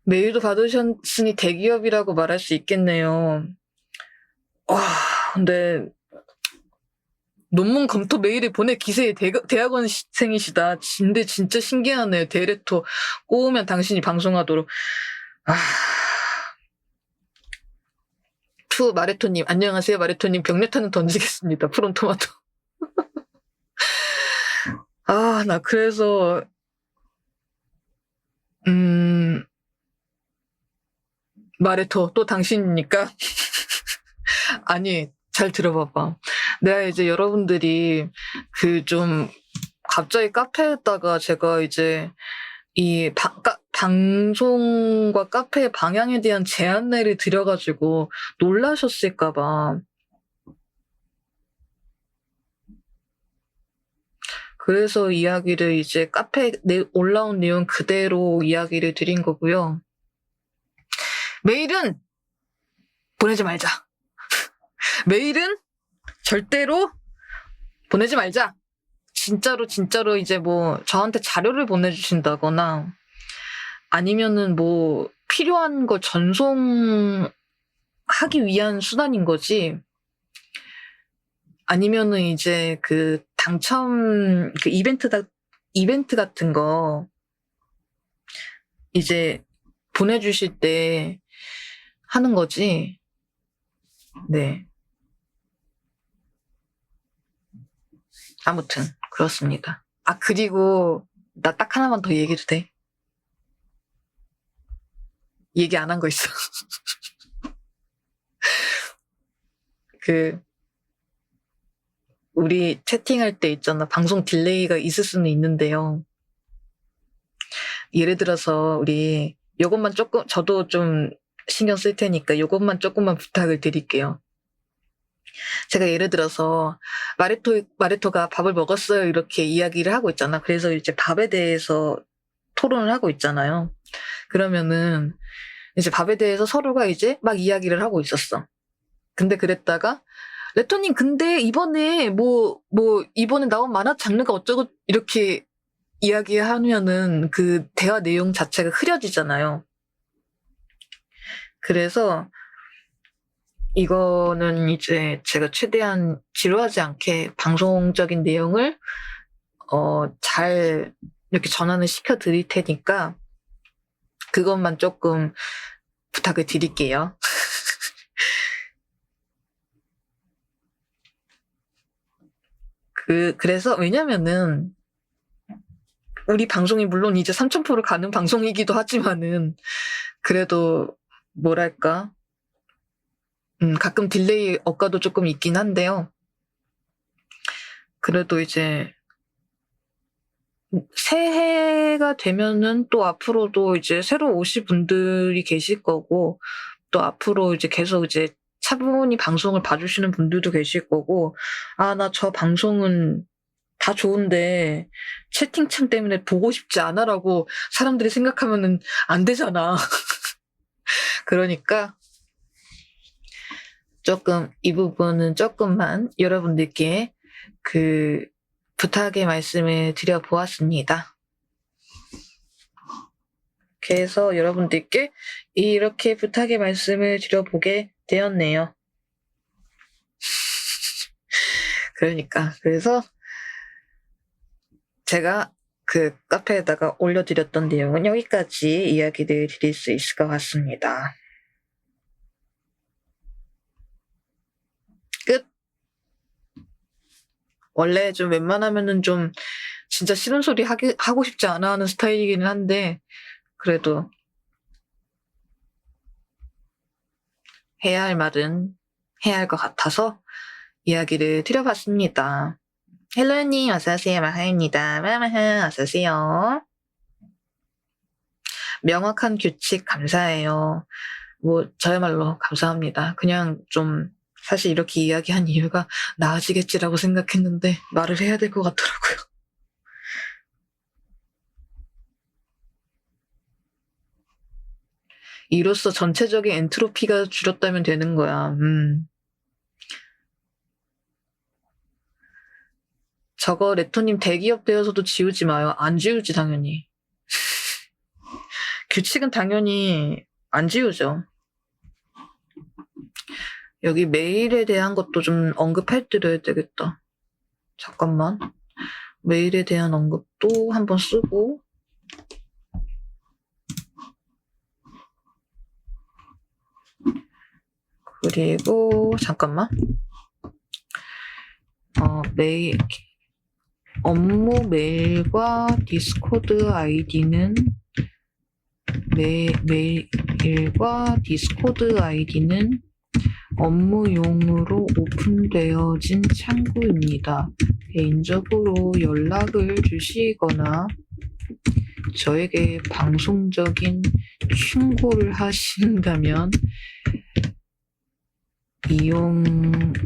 Speaker 1: 메일도 받으셨으니 대기업이라고 말할 수 있겠네요. 와, 근데 논문 검토 메일을 보낼 기세의 대학원생이시다. 근데 진짜 신기하네요. 대레토 꼬우면 당신이 방송하도록. 마레토님 안녕하세요. 마레토님 병력탄은 던지겠습니다. 푸른토마토. 나 그래서 마레토 또 당신이니까 아니 잘 들어봐봐. 내가 이제 여러분들이 좀 갑자기 카페에다가 제가 이제 이 방송과 카페의 방향에 대한 제안을 드려가지고 놀라셨을까봐. 그래서 이야기를 이제 카페에 올라온 내용 그대로 이야기를 드린 거고요. 메일은 보내지 말자. 메일은 절대로 보내지 말자. 진짜로 이제 뭐 저한테 자료를 보내주신다거나 아니면은 뭐 필요한 거 전송하기 위한 수단인 거지. 아니면은 이제 당첨 이벤트 같은 거 이제 보내주실 때 하는 거지. 네. 아무튼 그렇습니다. 그리고 나 딱 하나만 더 얘기해도 돼? 얘기 안 한 거 있어. 우리 채팅할 때 있잖아. 방송 딜레이가 있을 수는 있는데요. 예를 들어서 우리 요것만 조금, 저도 좀 신경 쓸 테니까 요것만 조금만 부탁을 드릴게요. 제가 예를 들어서 마레토가 밥을 먹었어요 이렇게 이야기를 하고 있잖아. 그래서 이제 밥에 대해서 토론을 하고 있잖아요. 그러면은 이제 밥에 대해서 서로가 이제 막 이야기를 하고 있었어. 근데 그랬다가 레토님 근데 이번에 이번에 나온 만화 장르가 어쩌고 이렇게 이야기하면은 그 대화 내용 자체가 흐려지잖아요. 그래서 이거는 이제 제가 최대한 지루하지 않게 방송적인 내용을 잘 이렇게 전환을 시켜 드릴 테니까 그것만 조금 부탁을 드릴게요. 그래서 왜냐면은 우리 방송이 물론 이제 3000%를 가는 방송이기도 하지만은 그래도 뭐랄까 가끔 딜레이 억가도 조금 있긴 한데요. 그래도 이제 새해가 되면은 또 앞으로도 이제 새로 오실 분들이 계실 거고, 또 앞으로 이제 계속 이제 차분히 방송을 봐주시는 분들도 계실 거고, 아, 나 저 방송은 다 좋은데 채팅창 때문에 보고 싶지 않아라고 사람들이 생각하면은 안 되잖아. 그러니까 조금 이 부분은 조금만 여러분들께 그 부탁의 말씀을 드려보았습니다. 그래서 여러분들께 이렇게 부탁의 말씀을 드려보게 되었네요. 그래서 제가 그 카페에다가 올려드렸던 내용은 여기까지 이야기를 드릴 수 있을 것 같습니다. 끝. 원래 좀 웬만하면은 좀 진짜 싫은 소리 하고 싶지 않아 하는 스타일이기는 한데, 그래도 해야 할 말은 해야 할 것 같아서 이야기를 드려봤습니다. 헬로님 어서오세요. 마하입니다. 마마하 어서오세요. 명확한 규칙 감사해요. 뭐 저야말로 감사합니다. 그냥 좀 사실 이렇게 이야기한 이유가 나아지겠지라고 생각했는데 말을 해야 될 것 같더라고요. 이로써 전체적인 엔트로피가 줄었다면 되는 거야. 저거 레토님 대기업 되어서도 지우지 마요. 안 지우지 당연히. 규칙은 당연히 안 지우죠. 여기 메일에 대한 것도 좀 언급해드려야 되겠다. 잠깐만. 메일에 대한 언급도 한번 쓰고, 그리고 잠깐만. 메일, 업무 메일과 디스코드 아이디는 메일과 디스코드 아이디는 업무용으로 오픈되어진 창구입니다. 개인적으로 연락을 주시거나 저에게 방송적인 충고를 하신다면 이용하지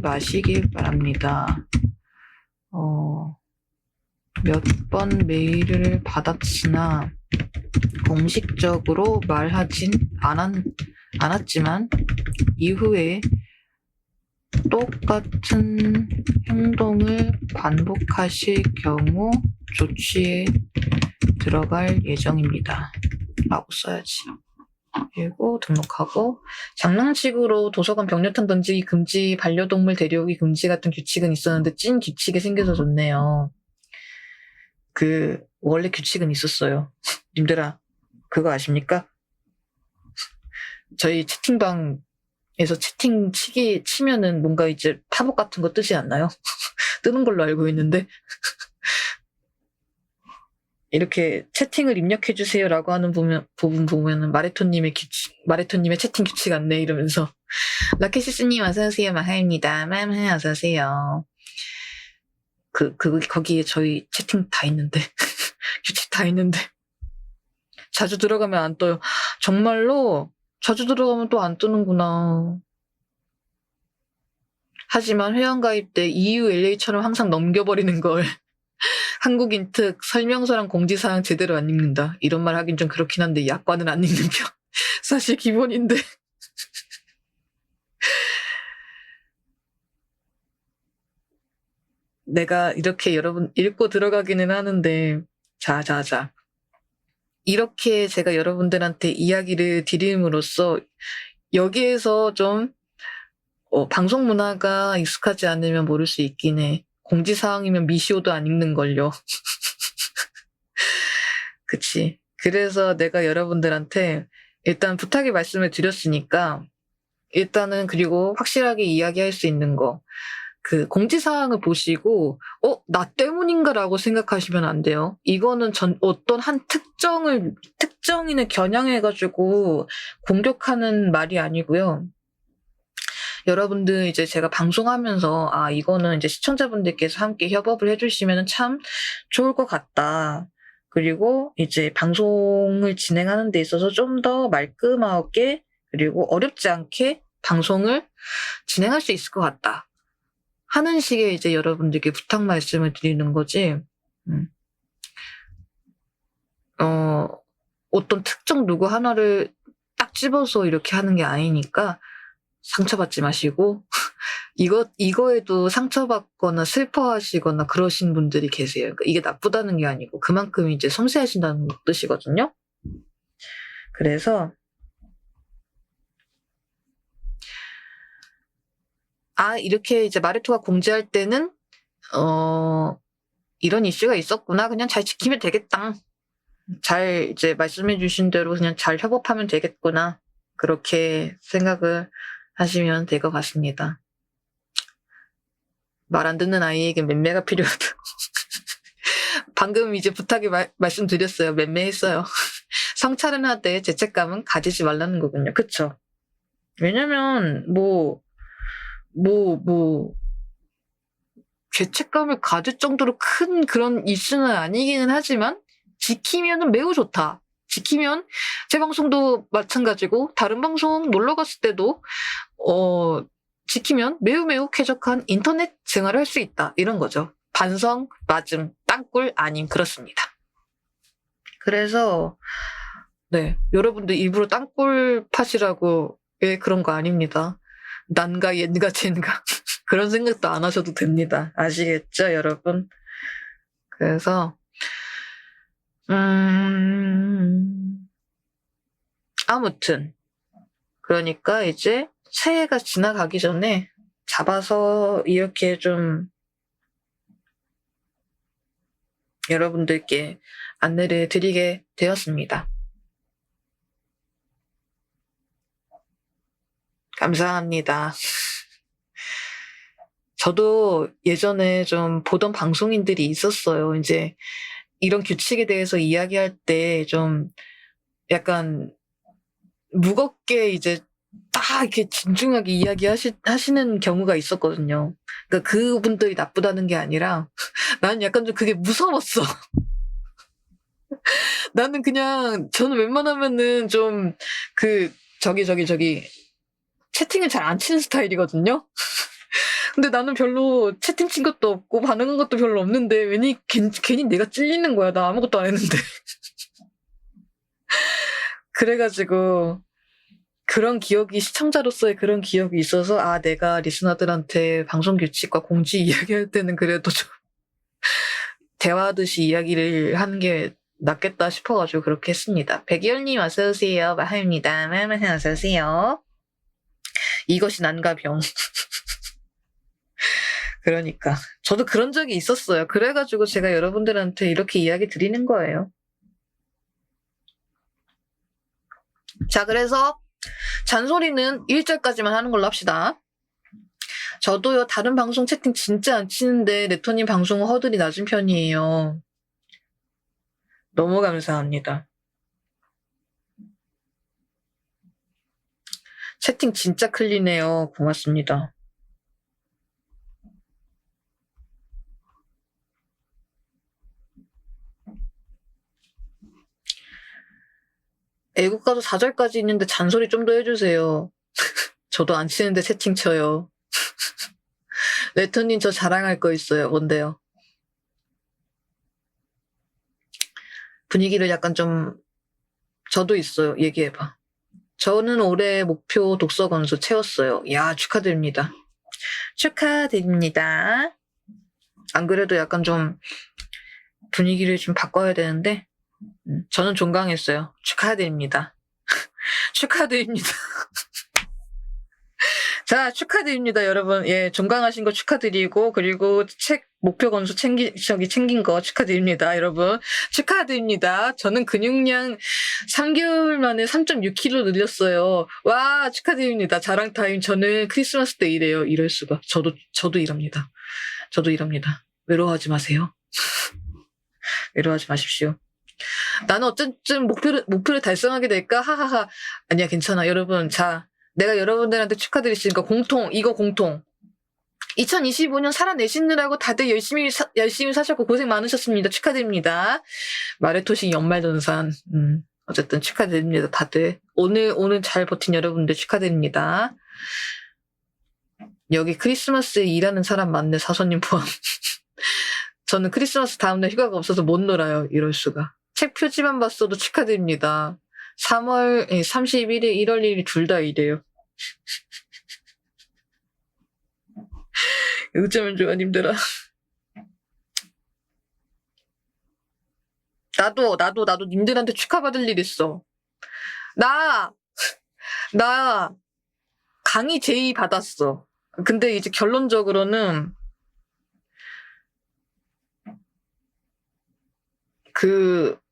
Speaker 1: 마시길 바랍니다. 몇 번 메일을 받았으나 공식적으로 말하진 않았지만 이후에 똑같은 행동을 반복하실 경우 조치에 들어갈 예정입니다. 라고 써야지. 그리고 등록하고, 장난식으로 도서관 벽력탄 던지기 금지, 반려동물 데려오기 금지 같은 규칙은 있었는데 찐 규칙이 생겨서 좋네요. 원래 규칙은 있었어요. 님들아, 그거 아십니까? 저희 채팅방에서 채팅 치면은 뭔가 이제 팝업 같은 거 뜨지 않나요? 뜨는 걸로 알고 있는데. 이렇게 채팅을 입력해주세요라고 하는 부분 보면은 마레토님의 채팅 규칙 안내 이러면서. 라켓시스님 어서오세요. 마하입니다. 마마 어서오세요. 거기에 저희 채팅 다 있는데. 규칙 다 있는데. 자주 들어가면 안 떠요. 정말로 자주 들어가면 또 안 뜨는구나. 하지만 회원가입 때 EULA처럼 항상 넘겨버리는 걸. 한국인 특 설명서랑 공지사항 제대로 안 읽는다. 이런 말 하긴 좀 그렇긴 한데 약관은 안 읽는 편. 사실 기본인데. 내가 이렇게 여러분 읽고 들어가기는 하는데, 자. 이렇게 제가 여러분들한테 이야기를 드림으로써 여기에서 좀 방송 문화가 익숙하지 않으면 모를 수 있긴 해. 공지사항이면 미시오도 안 읽는걸요. 그치. 그래서 내가 여러분들한테 일단 부탁의 말씀을 드렸으니까, 일단은 그리고 확실하게 이야기할 수 있는 거, 공지사항을 보시고 나 때문인가라고 생각하시면 안 돼요. 이거는 어떤 한 특정인을 겨냥해가지고 공격하는 말이 아니고요. 여러분들 이제 제가 방송하면서 아 이거는 이제 시청자분들께서 함께 협업을 해주시면 참 좋을 것 같다. 그리고 이제 방송을 진행하는 데 있어서 좀 더 말끔하게 그리고 어렵지 않게 방송을 진행할 수 있을 것 같다. 하는 식의 이제 여러분들께 부탁 말씀을 드리는 거지. 어떤 특정 누구 하나를 딱 집어서 이렇게 하는 게 아니니까 상처받지 마시고 이거에도 상처받거나 슬퍼하시거나 그러신 분들이 계세요. 그러니까 이게 나쁘다는 게 아니고 그만큼 이제 섬세하신다는 뜻이거든요. 그래서 이렇게 이제 마르투가 공지할 때는 이런 이슈가 있었구나. 그냥 잘 지키면 되겠다. 잘 이제 말씀해 주신 대로 그냥 잘 협업하면 되겠구나. 그렇게 생각을 하시면 될 것 같습니다. 말 안 듣는 아이에게 맴매가 필요하다. 방금 이제 부탁에 말씀드렸어요. 맴매했어요. 성찰은 하되 죄책감은 가지지 말라는 거군요. 그쵸? 왜냐면 죄책감을 가질 정도로 큰 그런 이슈는 아니기는 하지만 지키면 매우 좋다. 지키면 제 방송도 마찬가지고 다른 방송 놀러 갔을 때도 지키면 매우 쾌적한 인터넷 생활을 할 수 있다. 이런 거죠. 반성, 맞음, 땅굴 아님 그렇습니다. 그래서 네 여러분들 입으로 땅굴 팟이라고 그런 거 아닙니다. 난가 옌가 젠가 그런 생각도 안 하셔도 됩니다. 아시겠죠 여러분? 그래서 아무튼 그러니까 이제 새해가 지나가기 전에 잡아서 이렇게 좀 여러분들께 안내를 드리게 되었습니다. 감사합니다. 저도 예전에 좀 보던 방송인들이 있었어요. 이제 이런 규칙에 대해서 이야기할 때 좀 약간 무겁게 이제 딱 이렇게 진중하게 이야기하시는 경우가 있었거든요. 그러니까 그분들이 나쁘다는 게 아니라 나는 약간 좀 그게 무서웠어. 나는 그냥 저는 웬만하면은 좀 저기 채팅을 잘 안 치는 스타일이거든요. 근데 나는 별로 채팅 친 것도 없고 반응한 것도 별로 없는데 괜히 내가 찔리는 거야. 나 아무것도 안 했는데. 그래가지고 그런 기억이 시청자로서의 그런 기억이 있어서 내가 리스너들한테 방송 규칙과 공지 이야기할 때는 그래도 좀 대화하듯이 이야기를 하는 게 낫겠다 싶어가지고 그렇게 했습니다. 백이열님 어서오세요. 마하입니다. 어서오세요. 이것이 난가병. 그러니까 저도 그런 적이 있었어요. 그래가지고 제가 여러분들한테 이렇게 이야기 드리는 거예요. 자, 그래서 잔소리는 1절까지만 하는 걸로 합시다. 저도요, 다른 방송 채팅 진짜 안 치는데 레토님 방송은 허들이 낮은 편이에요. 너무 감사합니다. 채팅 진짜 클리네요. 고맙습니다. 애국가도 4절까지 있는데 잔소리 좀 더 해주세요. 저도 안 치는데 채팅 쳐요. 레토님 저 자랑할 거 있어요. 뭔데요? 분위기를 약간 좀 저도 있어요. 얘기해봐. 저는 올해 목표 독서 권수 채웠어요. 야, 축하드립니다. 축하드립니다. 안 그래도 약간 좀 분위기를 좀 바꿔야 되는데 저는 종강했어요. 축하드립니다. 축하드립니다. 자, 축하드립니다, 여러분. 예, 종강하신 거 축하드리고, 그리고 목표 건수 챙긴 거 축하드립니다, 여러분. 축하드립니다. 저는 근육량 3개월 만에 3.6kg 늘렸어요. 와, 축하드립니다. 자랑 타임. 저는 크리스마스 때 이래요. 이럴 수가. 저도 이럽니다. 저도 이럽니다. 외로워하지 마세요. 외로워하지 마십시오. 나는 어쨌든 목표를 달성하게 될까? 하하하. 아니야, 괜찮아. 여러분, 자, 내가 여러분들한테 축하드리시니까 이거 공통. 2025년 살아내시느라고 다들 열심히 사셨고 고생 많으셨습니다. 축하드립니다. 마레토시 연말전산. 어쨌든 축하드립니다. 다들. 오늘 잘 버틴 여러분들 축하드립니다. 여기 크리스마스에 일하는 사람 많네, 사선님 포함. 저는 크리스마스 다음날 휴가가 없어서 못 놀아요. 이럴 수가. 책 표지만 봤어도 축하드립니다. 3월 31일, 1월 1일 둘 다 이래요. 어쩌면 좋아, 님들아. 나도 님들한테 축하받을 일 있어. 나 강의 제의 받았어. 근데 이제 결론적으로는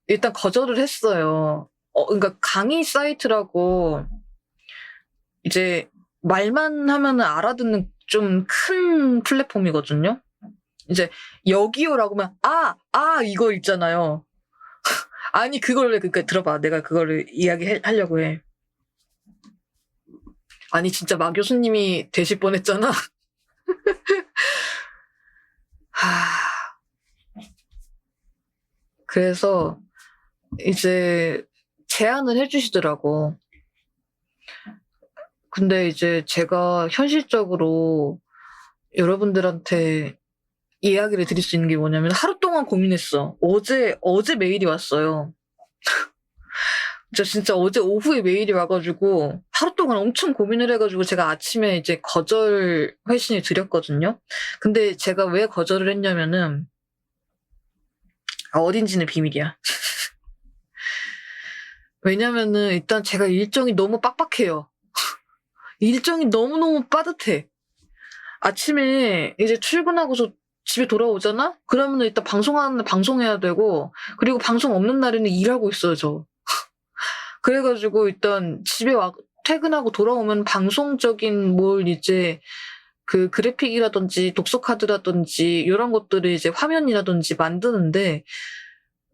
Speaker 1: 일단 거절을 했어요. 그러니까 강의 사이트라고 이제 말만 하면은 알아듣는 좀 큰 플랫폼이거든요. 이제 여기요라고 하면 이거 있잖아요. 아니 그러니까 들어봐. 내가 그거를 이야기하려고 해. 아니 진짜 마 교수님이 되실 뻔했잖아. 그래서 이제 제안을 해주시더라고. 근데 이제 제가 현실적으로 여러분들한테 이야기를 드릴 수 있는 게 뭐냐면 하루 동안 고민했어. 어제 메일이 왔어요. 진짜 어제 오후에 메일이 와가지고 하루 동안 엄청 고민을 해가지고 제가 아침에 이제 거절 회신을 드렸거든요. 근데 제가 왜 거절을 했냐면은 어딘지는 비밀이야. 왜냐면은 일단 제가 일정이 너무 빡빡해요. 일정이 너무너무 빠듯해. 아침에 이제 출근하고서 집에 돌아오잖아? 그러면 일단 방송하는 날 방송해야 되고, 그리고 방송 없는 날에는 일하고 있어요, 저. 그래가지고 일단 집에 퇴근하고 돌아오면 방송적인 이제 그 그래픽이라든지 독서 카드라든지 이런 것들을 이제 화면이라든지 만드는데,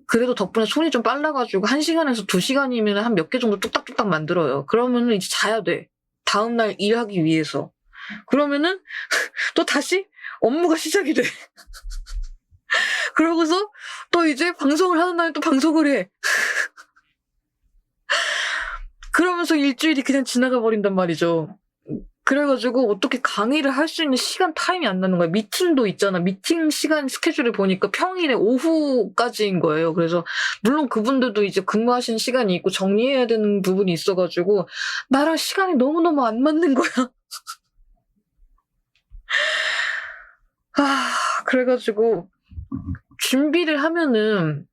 Speaker 1: 그래도 덕분에 손이 좀 빨라가지고 1시간에서 2시간이면 한 몇 개 정도 뚝딱뚝딱 만들어요. 그러면은 이제 자야 돼. 다음날 일하기 위해서. 그러면은 또 다시 업무가 시작이 돼. 그러고서 또 이제 방송을 하는 날에 또 방송을 해. 그러면서 일주일이 그냥 지나가 버린단 말이죠. 그래가지고 어떻게 강의를 할 수 있는 타임이 안 나는 거야. 미팅도 있잖아. 미팅 시간 스케줄을 보니까 평일에 오후까지인 거예요. 그래서 물론 그분들도 이제 근무하시는 시간이 있고 정리해야 되는 부분이 있어가지고 나랑 시간이 너무너무 안 맞는 거야. 그래가지고 준비를 하면은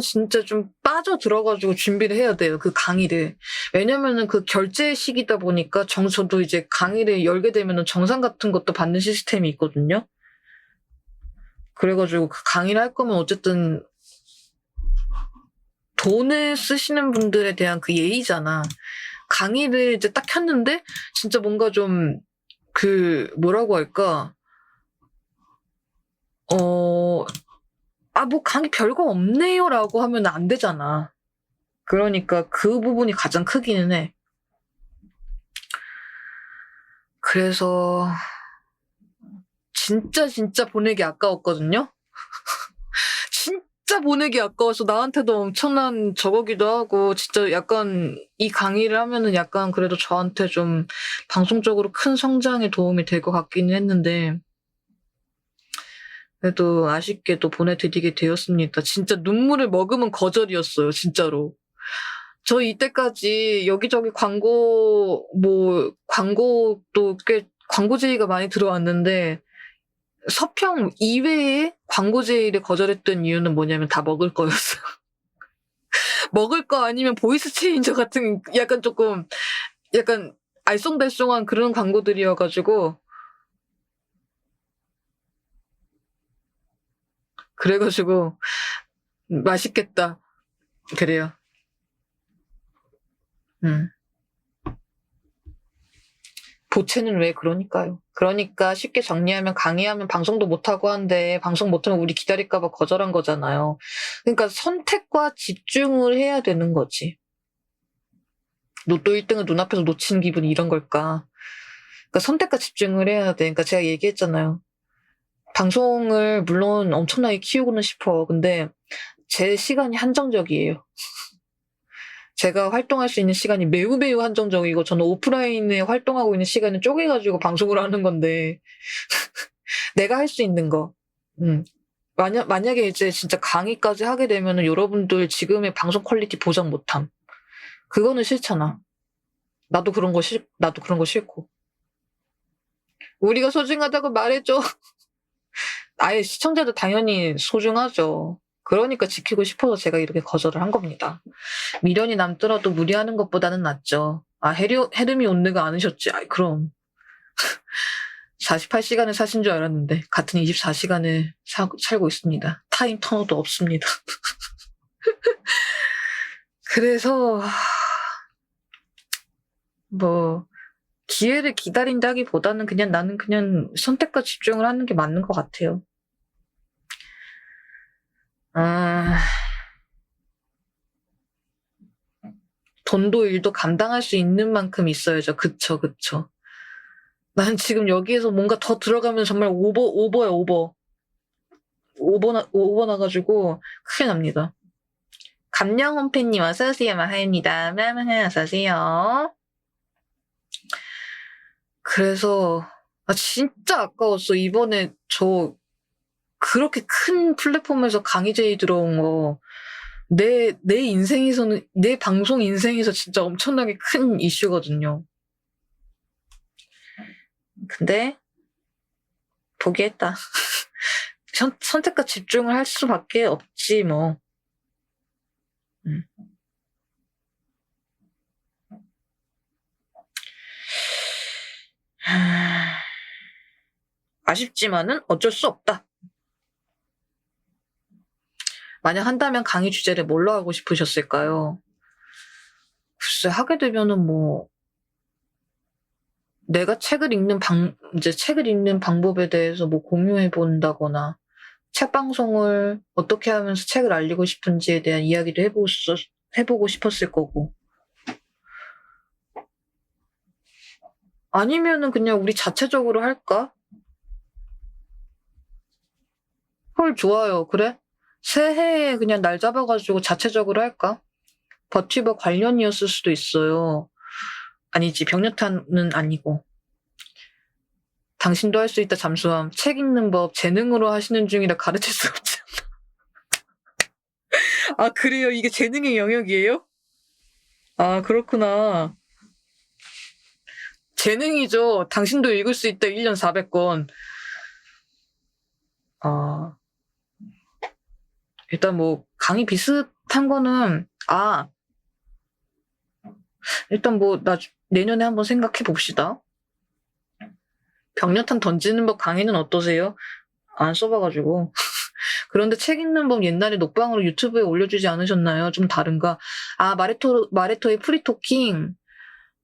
Speaker 1: 진짜 좀 빠져들어가지고 준비를 해야 돼요. 그 강의를. 왜냐면은 그 결제 시기다 보니까 저도 이제 강의를 열게 되면은 정산 같은 것도 받는 시스템이 있거든요. 그래가지고 그 강의를 할 거면 어쨌든 돈을 쓰시는 분들에 대한 그 예의잖아. 강의를 이제 딱 켰는데 진짜 뭔가 좀 뭐라고 할까? 강의 별거 없네요라고 하면 안 되잖아. 그러니까 그 부분이 가장 크기는 해. 그래서 진짜 보내기 아까웠거든요. 진짜 보내기 아까워서 나한테도 엄청난 저거기도 하고 진짜 약간 이 강의를 하면은 약간 그래도 저한테 좀 방송적으로 큰 성장에 도움이 될 것 같기는 했는데 그래도 아쉽게도 보내드리게 되었습니다. 진짜 눈물을 머금은 거절이었어요. 진짜로. 저 이때까지 여기저기 광고도 꽤 광고 제의가 많이 들어왔는데 서평 이외에 광고 제의를 거절했던 이유는 뭐냐면 다 먹을 거였어. 먹을 거 아니면 보이스 체인저 같은 약간 알쏭달쏭한 그런 광고들이어가지고 그래가지고 맛있겠다. 그래요. 보채는 왜 그러니까요. 그러니까 쉽게 정리하면 강의하면 방송도 못하고 한데 방송 못하면 우리 기다릴까봐 거절한 거잖아요. 그러니까 선택과 집중을 해야 되는 거지. 로또 1등을 눈앞에서 놓친 기분이 이런 걸까? 그러니까 선택과 집중을 해야 돼. 그러니까 제가 얘기했잖아요. 방송을 물론 엄청나게 키우고는 싶어. 근데 제 시간이 한정적이에요. 제가 활동할 수 있는 시간이 매우 매우 한정적이고 저는 오프라인에 활동하고 있는 시간을 쪼개가지고 방송을 하는 건데 내가 할 수 있는 거. 만약에 이제 진짜 강의까지 하게 되면은 여러분들 지금의 방송 퀄리티 보장 못함. 그거는 싫잖아. 나도 그런 거 싫고. 우리가 소중하다고 말해줘. 아예 시청자도 당연히 소중하죠. 그러니까 지키고 싶어서 제가 이렇게 거절을 한 겁니다. 미련이 남더라도 무리하는 것보다는 낫죠. 헤르미 온느가 않으셨지. 그럼. 48시간을 사신 줄 알았는데 같은 24시간을 살고 있습니다. 타임 터너도 없습니다. 그래서 뭐 기회를 기다린다기보다는 나는 그냥 선택과 집중을 하는 게 맞는 것 같아요. 돈도 일도 감당할 수 있는 만큼 있어야죠. 그쵸. 난 지금 여기에서 뭔가 더 들어가면 정말 오버야, 오버. 오버 나가지고 큰일 납니다. 감량홈 팬님 어서오세요. 마하입니다. 어서오세요. 그래서 진짜 아까웠어. 이번에 저 그렇게 큰 플랫폼에서 강의 제의 들어온 거 내 인생에서는 내 방송 인생에서 진짜 엄청나게 큰 이슈거든요. 근데 포기했다. 선택과 집중을 할 수밖에 없지 뭐. 아쉽지만은 어쩔 수 없다. 만약 한다면 강의 주제를 뭘로 하고 싶으셨을까요? 글쎄, 하게 되면은 뭐 내가 책을 읽는 방법에 대해서 뭐 공유해 본다거나 책 방송을 어떻게 하면서 책을 알리고 싶은지에 대한 이야기도 해보고 싶었을 거고. 아니면은 그냥 우리 자체적으로 할까? 헐, 좋아요. 그래? 새해에 그냥 날 잡아가지고 자체적으로 할까? 버티버 관련이었을 수도 있어요. 아니지, 병력탄은 아니고. 당신도 할 수 있다, 잠수함. 책 읽는 법 재능으로 하시는 중이라 가르칠 수 없지 않나. 그래요? 이게 재능의 영역이에요? 그렇구나. 재능이죠. 당신도 읽을 수 있다, 1년 400권. 일단 뭐 강의 비슷한 거는 일단 뭐 내년에 한번 생각해 봅시다. 병력탄 던지는 법 강의는 어떠세요? 안 써봐가지고. 그런데 책 읽는 법 옛날에 녹방으로 유튜브에 올려주지 않으셨나요? 좀 다른가? 마레토의 프리토킹.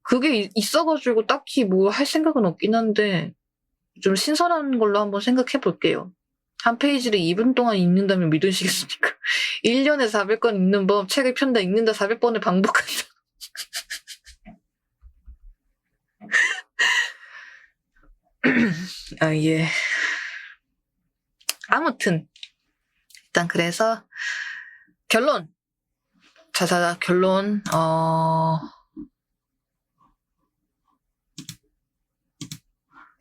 Speaker 1: 그게 있어가지고 딱히 뭐 할 생각은 없긴 한데 좀 신선한 걸로 한번 생각해 볼게요. 한 페이지를 2분 동안 읽는다면 믿으시겠습니까? 1년에 400권 읽는 법, 책을 편다 읽는다 400번을 반복한다. 예. 아무튼 일단 그래서 결론. 자자자 결론.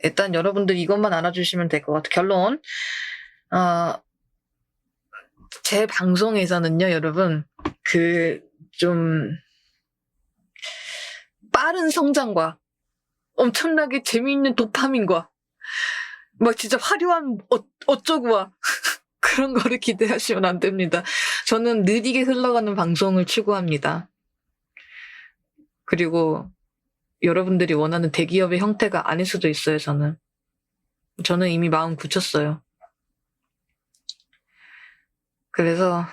Speaker 1: 일단 여러분들 이것만 알아주시면 될 것 같아요. 결론. 제 방송에서는요, 여러분, 좀 빠른 성장과 엄청나게 재미있는 도파민과 막 진짜 화려한 어쩌구와 그런 거를 기대하시면 안 됩니다. 저는 느리게 흘러가는 방송을 추구합니다. 그리고 여러분들이 원하는 대기업의 형태가 아닐 수도 있어요, 저는 이미 마음 굳혔어요. 그래서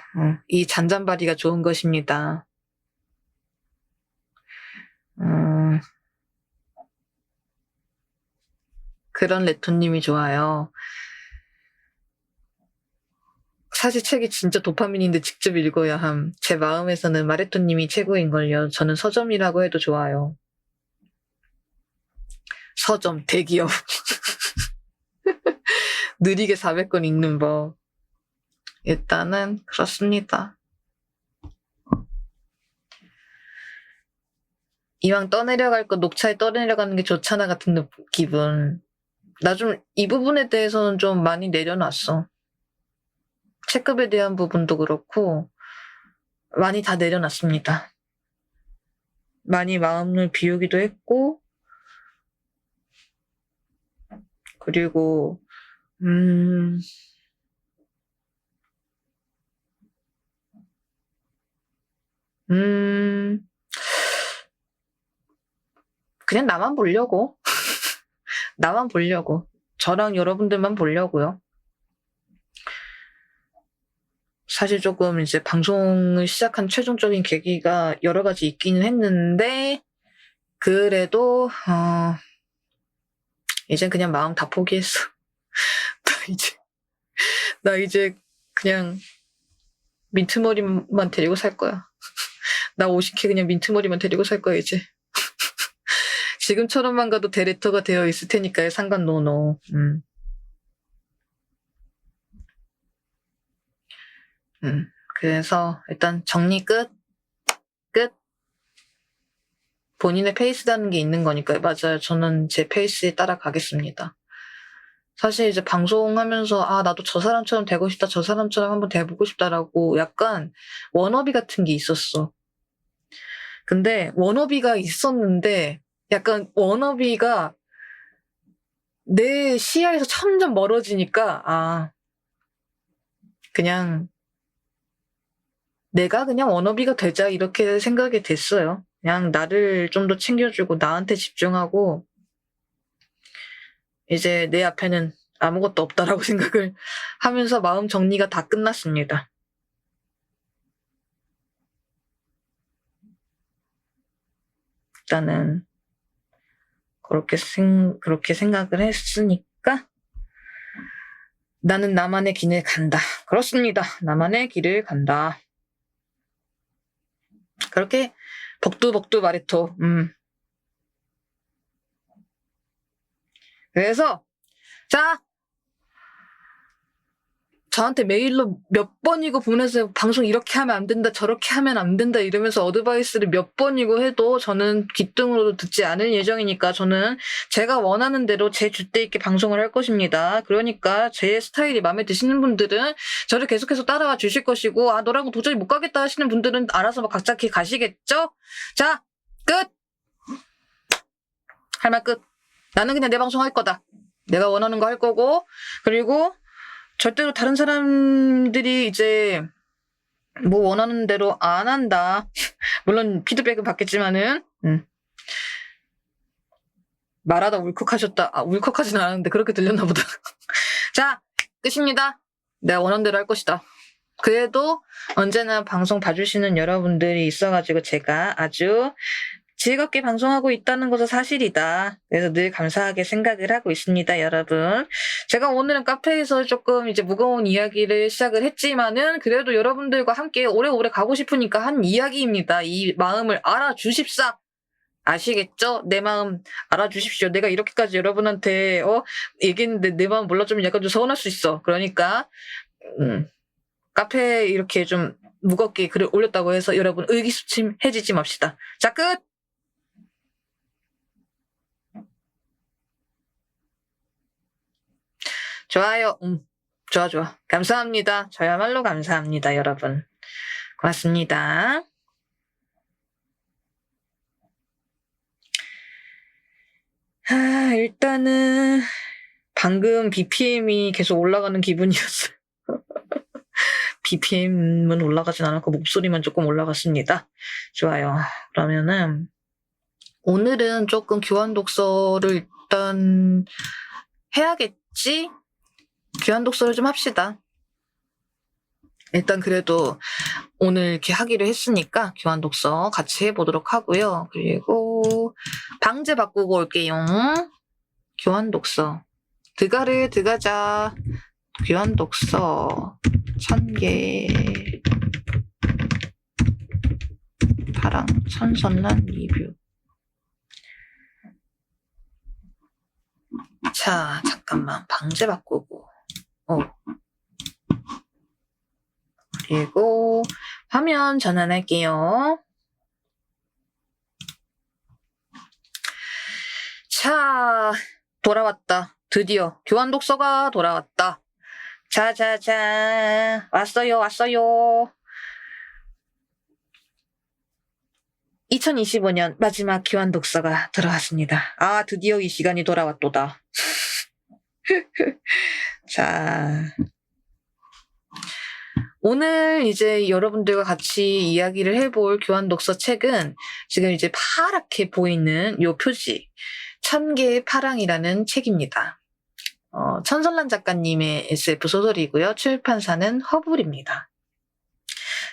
Speaker 1: 이 잔잔바리가 좋은 것입니다. 그런 레토님이 좋아요. 사실 책이 진짜 도파민인데 직접 읽어야 함. 제 마음에서는 마레토님이 최고인걸요. 저는 서점이라고 해도 좋아요. 서점, 대기업. 느리게 400권 읽는 법. 일단은 그렇습니다. 이왕 떠내려갈 거 녹차에 떠내려가는 게 좋잖아 같은 기분. 나 좀 이 부분에 대해서는 좀 많이 내려놨어. 체급에 대한 부분도 그렇고 많이 다 내려놨습니다. 많이 마음을 비우기도 했고 그리고 그냥 나만 보려고. 나만 보려고. 저랑 여러분들만 보려고요. 사실 조금 이제 방송을 시작한 최종적인 계기가 여러 가지 있기는 했는데, 그래도, 이젠 그냥 마음 다 포기했어. 나 이제 그냥 민트머리만 데리고 살 거야. 나 50K 그냥 민트머리만 데리고 살 거야, 이제. 지금처럼만 가도 데레터가 되어 있을 테니까요, 상관 노노. 그래서 일단 정리 끝. 본인의 페이스라는 게 있는 거니까요. 맞아요. 저는 제 페이스에 따라가겠습니다. 사실 이제 방송하면서 나도 저 사람처럼 되고 싶다, 저 사람처럼 한번 돼보고 싶다라고 약간 워너비 같은 게 있었어. 근데 워너비가 있었는데 약간 워너비가 내 시야에서 점점 멀어지니까 그냥 내가 그냥 워너비가 되자 이렇게 생각이 됐어요. 그냥 나를 좀 더 챙겨주고 나한테 집중하고 이제 내 앞에는 아무것도 없다라고 생각을 하면서 마음 정리가 다 끝났습니다. 일단은 그렇게 생각을 했으니까 나는 나만의 길을 간다. 그렇습니다. 나만의 길을 간다. 그렇게 복두 마레토. 그래서 저한테 메일로 몇 번이고 보내서 방송 이렇게 하면 안 된다, 저렇게 하면 안 된다 이러면서 어드바이스를 몇 번이고 해도 저는 귓등으로도 듣지 않을 예정이니까 저는 제가 원하는 대로 제 줏대 있게 방송을 할 것입니다. 그러니까 제 스타일이 마음에 드시는 분들은 저를 계속해서 따라와 주실 것이고 너라고 도저히 못 가겠다 하시는 분들은 알아서 각자 길 가시겠죠? 자, 끝! 할 말 끝. 나는 그냥 내 방송 할 거다. 내가 원하는 거 할 거고 그리고 절대로 다른 사람들이 이제 뭐 원하는 대로 안 한다. 물론 피드백은 받겠지만은 말하다 울컥하셨다. 울컥하진 않았는데 그렇게 들렸나 보다. 자, 끝입니다. 내가 원하는 대로 할 것이다. 그래도 언제나 방송 봐주시는 여러분들이 있어가지고 제가 아주 즐겁게 방송하고 있다는 것은 사실이다. 그래서 늘 감사하게 생각을 하고 있습니다, 여러분. 제가 오늘은 카페에서 조금 이제 무거운 이야기를 시작을 했지만은 그래도 여러분들과 함께 오래오래 가고 싶으니까 한 이야기입니다. 이 마음을 알아주십사. 아시겠죠? 내 마음 알아주십시오. 내가 이렇게까지 여러분한테 얘기했는데 내 마음 몰라주면 약간 좀 서운할 수 있어. 그러니까 카페에 이렇게 좀 무겁게 글을 올렸다고 해서 여러분 의기소침해지지 맙시다. 자, 끝! 좋아요. 좋아. 감사합니다. 저야말로 감사합니다, 여러분. 고맙습니다. 일단은 방금 BPM이 계속 올라가는 기분이었어요. BPM은 올라가진 않았고 목소리만 조금 올라갔습니다. 좋아요. 그러면은 오늘은 조금 교환 독서를 일단 해야겠지? 교환 독서를 좀 합시다. 일단 그래도 오늘 이렇게 하기로 했으니까 교환 독서 같이 해보도록 하고요. 그리고 방제 바꾸고 올게요. 교환 독서. 드가자. 교환 독서. 천개 파랑 선선란 리뷰. 자, 잠깐만. 방제 바꾸고. 그리고 화면 전환할게요. 자, 돌아왔다. 드디어 교환 독서가 돌아왔다. 자자자, 왔어요. 2025년 마지막 교환 독서가 들어왔습니다. 아, 드디어 이 시간이 돌아왔도다. 자, 오늘 이제 여러분들과 같이 이야기를 해볼 교환 독서 책은 지금 이제 파랗게 보이는 요 표지, 1000개의 파랑이라는 책입니다. 천선란 작가님의 SF 소설이고요. 출판사는 허블입니다.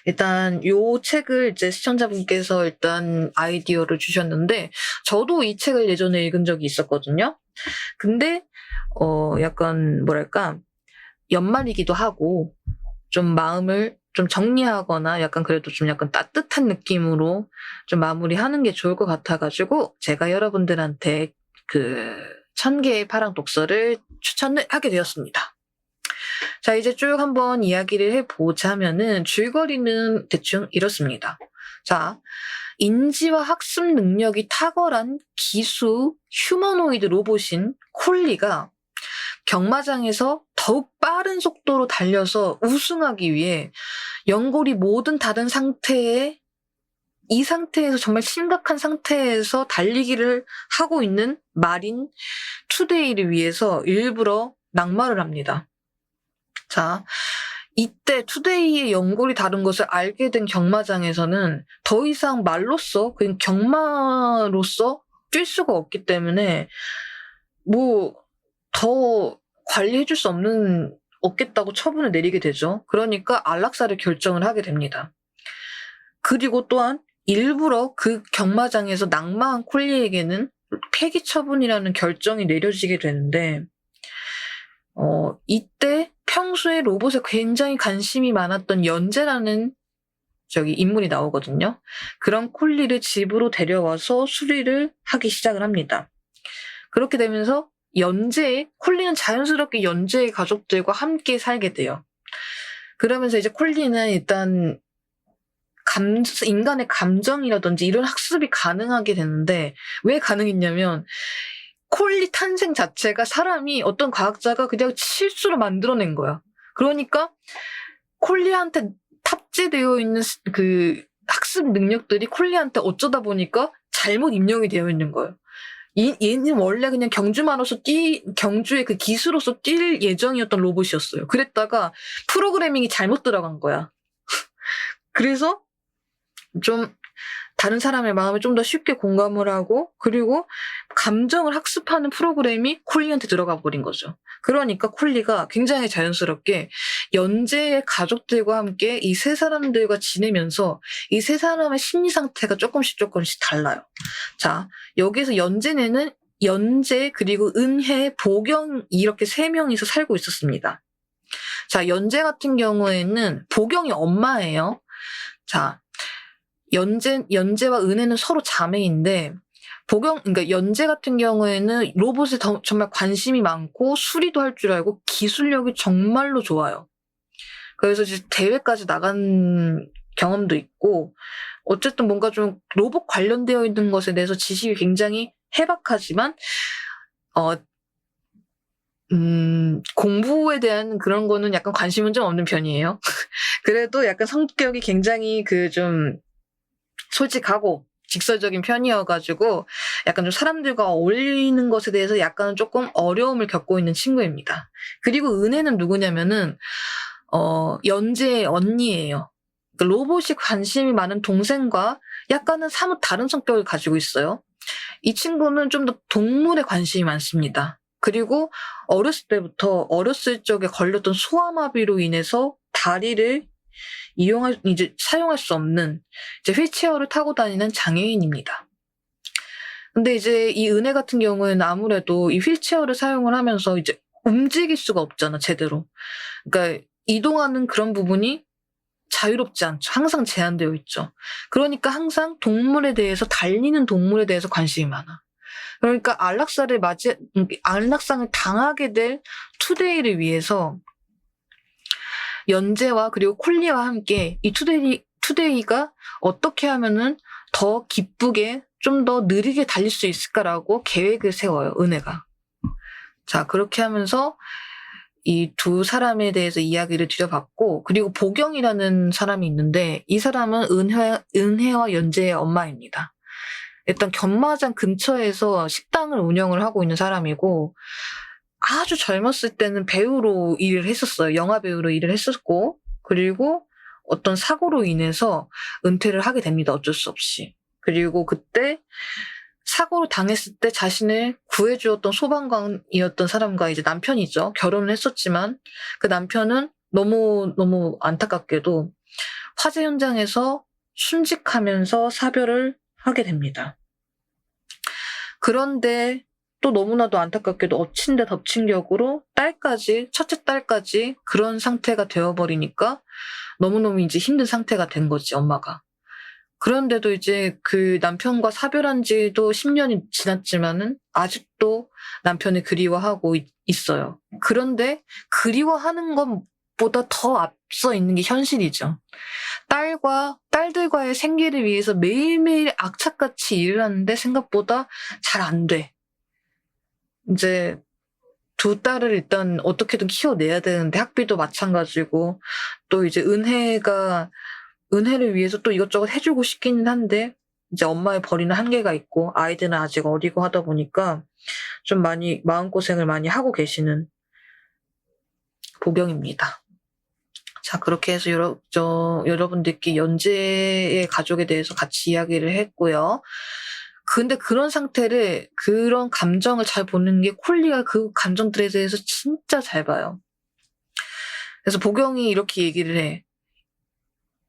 Speaker 1: 일단 요 책을 이제 시청자분께서 일단 아이디어를 주셨는데, 저도 이 책을 예전에 읽은 적이 있었거든요. 근데 약간 뭐랄까, 연말이기도 하고 좀 마음을 좀 정리하거나 약간 그래도 좀 약간 따뜻한 느낌으로 좀 마무리하는 게 좋을 것 같아가지고 제가 여러분들한테 그 1000개의 파랑 독서를 추천을 하게 되었습니다. 자, 이제 쭉 한번 이야기를 해보자면은 줄거리는 대충 이렇습니다. 자, 인지와 학습 능력이 탁월한 기수 휴머노이드 로봇인 콜리가 경마장에서 더욱 빠른 속도로 달려서 우승하기 위해 연골이 모든 다른 상태에, 이 상태에서 정말 심각한 상태에서 달리기를 하고 있는 말인 투데이를 위해서 일부러 낙마를 합니다. 자, 이때 투데이의 연골이 다른 것을 알게 된 경마장에서는 더 이상 말로써, 그냥 경마로서 뛸 수가 없기 때문에 더 관리해줄 수 없겠다고 처분을 내리게 되죠. 그러니까 안락사를 결정을 하게 됩니다. 그리고 또한 일부러 그 경마장에서 낙마한 콜리에게는 폐기 처분이라는 결정이 내려지게 되는데, 이때 평소에 로봇에 굉장히 관심이 많았던 연재라는 인물이 나오거든요. 그런 콜리를 집으로 데려와서 수리를 하기 시작을 합니다. 그렇게 되면서 콜리는 자연스럽게 연재의 가족들과 함께 살게 돼요. 그러면서 이제 콜리는 일단 인간의 감정이라든지 이런 학습이 가능하게 되는데, 왜 가능했냐면 콜리 탄생 자체가 사람이 어떤 과학자가 그냥 실수로 만들어낸 거야. 그러니까 콜리한테 탑재되어 있는 그 학습 능력들이 콜리한테 어쩌다 보니까 잘못 입력이 되어 있는 거예요. 얘는 원래 그냥 경주의 그 기수로서 뛸 예정이었던 로봇이었어요. 그랬다가 프로그래밍이 잘못 들어간 거야. 그래서 좀 다른 사람의 마음을 좀 더 쉽게 공감을 하고, 그리고 감정을 학습하는 프로그램이 콜리한테 들어가 버린 거죠. 그러니까 콜리가 굉장히 자연스럽게 연재의 가족들과 함께 이 세 사람들과 지내면서 이 세 사람의 심리 상태가 조금씩 달라요. 자, 여기서 연재, 그리고 은혜, 보경, 이렇게 세 명이서 살고 있었습니다. 자, 연재 같은 경우에는 보경이 엄마예요. 자, 연재와 은혜는 서로 자매인데, 그러니까 연재 같은 경우에는 로봇에 정말 관심이 많고 수리도 할 줄 알고 기술력이 정말로 좋아요. 그래서 이제 대회까지 나간 경험도 있고, 어쨌든 뭔가 좀 로봇 관련되어 있는 것에 대해서 지식이 굉장히 해박하지만, 공부에 대한 그런 거는 약간 관심은 좀 없는 편이에요. 그래도 약간 성격이 굉장히 좀 솔직하고 직설적인 편이어가지고 약간 좀 사람들과 어울리는 것에 대해서 약간 조금 어려움을 겪고 있는 친구입니다. 그리고 은혜는 누구냐면은 연재의 언니예요. 그러니까 로봇이 관심이 많은 동생과 약간은 사뭇 다른 성격을 가지고 있어요. 이 친구는 좀 더 동물에 관심이 많습니다. 그리고 어렸을 적에 걸렸던 소아마비로 인해서 다리를 사용할 수 없는 휠체어를 타고 다니는 장애인입니다. 근데 이제 이 은혜 같은 경우에는 아무래도 이 휠체어를 사용을 하면서 이제 움직일 수가 없잖아, 제대로. 그러니까 이동하는 그런 부분이 자유롭지 않죠. 항상 제한되어 있죠. 그러니까 항상 동물에 대해서, 달리는 동물에 대해서 관심이 많아. 그러니까 안락상을 당하게 될 투데이를 위해서 연재와 그리고 콜리와 함께 이 투데이가 어떻게 하면은 더 기쁘게, 좀 더 느리게 달릴 수 있을까라고 계획을 세워요, 은혜가. 자, 그렇게 하면서 이 두 사람에 대해서 이야기를 드려봤고, 그리고 보경이라는 사람이 있는데, 이 사람은 은혜와 연재의 엄마입니다. 일단 견마장 근처에서 식당을 운영을 하고 있는 사람이고, 아주 젊었을 때는 배우로 일을 했었어요. 영화 배우로 일을 했었고, 그리고 어떤 사고로 인해서 은퇴를 하게 됩니다. 어쩔 수 없이. 그리고 그때 사고를 당했을 때 자신을 구해주었던 소방관이었던 사람과 이제 남편이죠. 결혼을 했었지만 그 남편은 너무 안타깝게도 화재 현장에서 순직하면서 사별을 하게 됩니다. 그런데 또 너무나도 안타깝게도 엎친 데 덮친 격으로 첫째 딸까지 그런 상태가 되어버리니까 너무너무 이제 힘든 상태가 된 거지, 엄마가. 그런데도 이제 그 남편과 사별한 지도 10년이 지났지만은 아직도 남편을 그리워하고 있어요. 그런데 그리워하는 것보다 더 앞서 있는 게 현실이죠. 딸들과의 생계를 위해서 매일매일 악착같이 일을 하는데 생각보다 잘 안 돼. 이제 두 딸을 일단 어떻게든 키워내야 되는데 학비도 마찬가지고, 또 이제 은혜를 위해서 또 이것저것 해주고 싶기는 한데 이제 엄마의 벌이는 한계가 있고 아이들은 아직 어리고 하다 보니까 좀 많이 마음고생을 많이 하고 계시는 보경입니다. 자, 그렇게 해서 여러분들께 연재의 가족에 대해서 같이 이야기를 했고요. 근데 그런 감정을 잘 보는 게 콜리가 그 감정들에 대해서 진짜 잘 봐요. 그래서 보경이 이렇게 얘기를 해.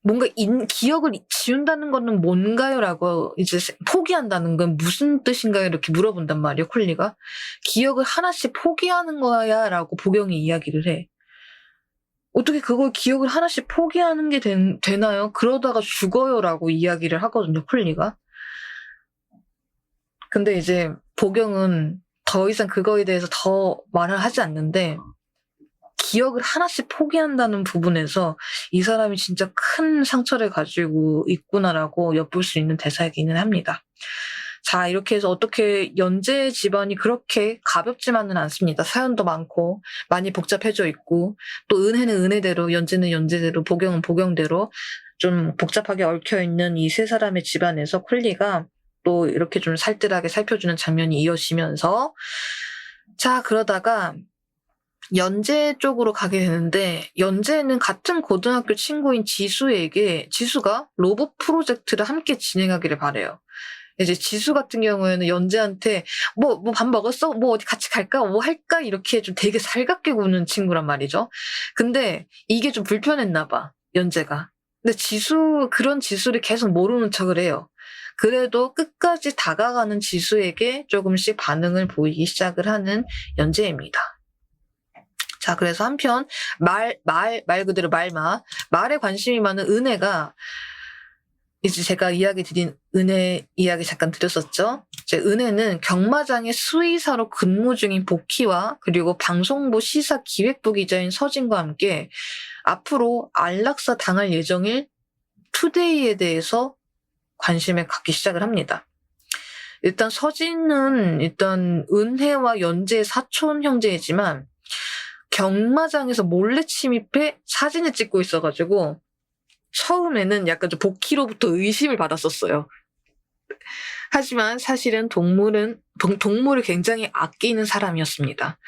Speaker 1: 뭔가 기억을 지운다는 거는 뭔가요? 라고 이제 포기한다는 건 무슨 뜻인가요? 이렇게 물어본단 말이에요, 콜리가. 기억을 하나씩 포기하는 거야? 라고 보경이 이야기를 해. 어떻게 그걸 기억을 하나씩 포기하는 게 되나요? 그러다가 죽어요. 라고 이야기를 하거든요, 콜리가. 근데 이제 보경은 더 이상 그거에 대해서 더 말을 하지 않는데, 기억을 하나씩 포기한다는 부분에서 이 사람이 진짜 큰 상처를 가지고 있구나라고 엿볼 수 있는 대사이기는 합니다. 자, 이렇게 해서 어떻게 연재 집안이 그렇게 가볍지만은 않습니다. 사연도 많고 많이 복잡해져 있고, 또 은혜는 은혜대로, 연재는 연재대로, 보경은 보경대로 좀 복잡하게 얽혀있는 이 세 사람의 집안에서 콜리가 또 이렇게 좀 살뜰하게 살펴주는 장면이 이어지면서, 자, 그러다가 연재 쪽으로 가게 되는데, 연재는 같은 고등학교 친구인 지수가 로봇 프로젝트를 함께 진행하기를 바래요. 이제 지수 같은 경우에는 연재한테 뭐 밥 먹었어? 뭐 어디 같이 갈까? 뭐 할까? 이렇게 좀 되게 살갑게 구는 친구란 말이죠. 근데 이게 좀 불편했나 봐, 연재가. 근데 그런 지수를 계속 모르는 척을 해요. 그래도 끝까지 다가가는 지수에게 조금씩 반응을 보이기 시작을 하는 연재입니다. 자, 그래서 한편 말 그대로 말에 관심이 많은 은혜가, 이제 제가 이야기 드린 은혜 이야기 잠깐 드렸었죠. 이제 은혜는 경마장의 수의사로 근무 중인 복희와 그리고 방송부 시사 기획부 기자인 서진과 함께 앞으로 안락사 당할 예정일 투데이에 대해서 관심을 갖기 시작을 합니다. 일단 서진은 은혜와 연재의 사촌 형제이지만 경마장에서 몰래 침입해 사진을 찍고 있어가지고 처음에는 약간 좀 복희로부터 의심을 받았었어요. 하지만 사실은 동물을 굉장히 아끼는 사람이었습니다.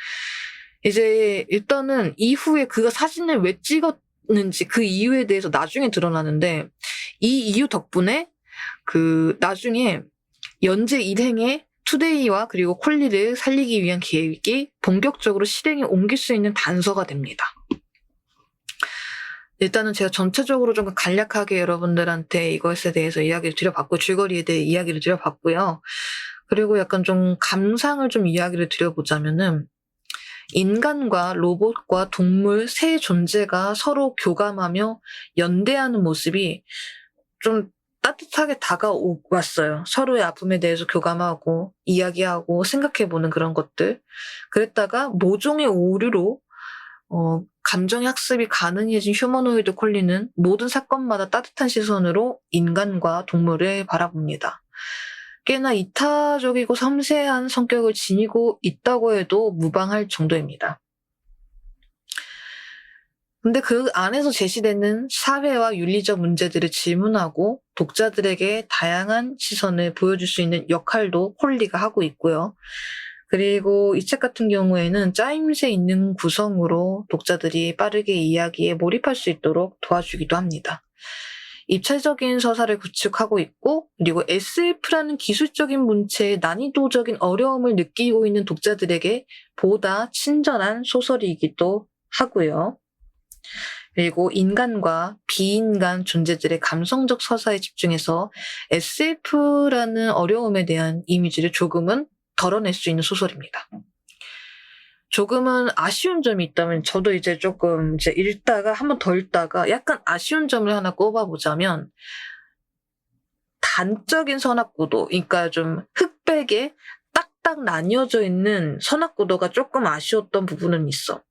Speaker 1: 이제 일단은 이후에 그가 사진을 왜 찍었는지 그 이유에 대해서 나중에 드러나는데, 이 이유 덕분에 나중에 연재 일행의 투데이와 그리고 콜리를 살리기 위한 계획이 본격적으로 실행에 옮길 수 있는 단서가 됩니다. 일단은 제가 전체적으로 좀 간략하게 여러분들한테 이것에 대해서 이야기를 드려봤고, 줄거리에 대해 이야기를 드려봤고요. 그리고 약간 좀 감상을 좀 이야기를 드려보자면은, 인간과 로봇과 동물 세 존재가 서로 교감하며 연대하는 모습이 좀 따뜻하게 다가왔어요. 서로의 아픔에 대해서 교감하고 이야기하고 생각해보는 그런 것들. 그랬다가 모종의 오류로 감정의 학습이 가능해진 휴머노이드 콜리는 모든 사건마다 따뜻한 시선으로 인간과 동물을 바라봅니다. 꽤나 이타적이고 섬세한 성격을 지니고 있다고 해도 무방할 정도입니다. 근데 그 안에서 제시되는 사회와 윤리적 문제들을 질문하고 독자들에게 다양한 시선을 보여줄 수 있는 역할도 콜리가 하고 있고요. 그리고 이 책 같은 경우에는 짜임새 있는 구성으로 독자들이 빠르게 이야기에 몰입할 수 있도록 도와주기도 합니다. 입체적인 서사를 구축하고 있고, 그리고 SF라는 기술적인 문체의 난이도적인 어려움을 느끼고 있는 독자들에게 보다 친절한 소설이기도 하고요. 그리고 인간과 비인간 존재들의 감성적 서사에 집중해서 SF라는 어려움에 대한 이미지를 조금은 덜어낼 수 있는 소설입니다. 조금은 아쉬운 점이 있다면 저도 이제 조금 읽다가 한 번 더 읽다가 약간 아쉬운 점을 하나 꼽아보자면 단적인 선악구도, 그러니까 좀 흑백에 딱딱 나뉘어져 있는 선악구도가 조금 아쉬웠던 부분은 있어.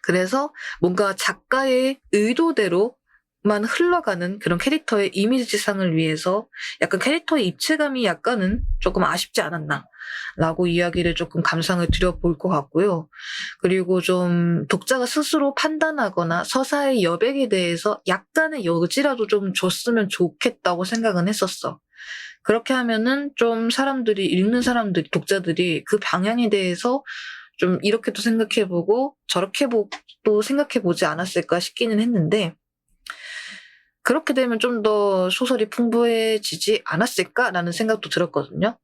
Speaker 1: 그래서 뭔가 작가의 의도대로만 흘러가는 그런 캐릭터의 이미지상을 위해서 약간 캐릭터의 입체감이 약간은 조금 아쉽지 않았나 라고 이야기를 조금 감상을 드려볼 것 같고요. 그리고 좀 독자가 스스로 판단하거나 서사의 여백에 대해서 약간의 여지라도 좀 줬으면 좋겠다고 생각은 했었어. 그렇게 하면은 좀 읽는 사람들이, 독자들이 그 방향에 대해서 좀 이렇게도 생각해보고 저렇게도 생각해보지 않았을까 싶기는 했는데, 그렇게 되면 좀 더 소설이 풍부해지지 않았을까라는 생각도 들었거든요.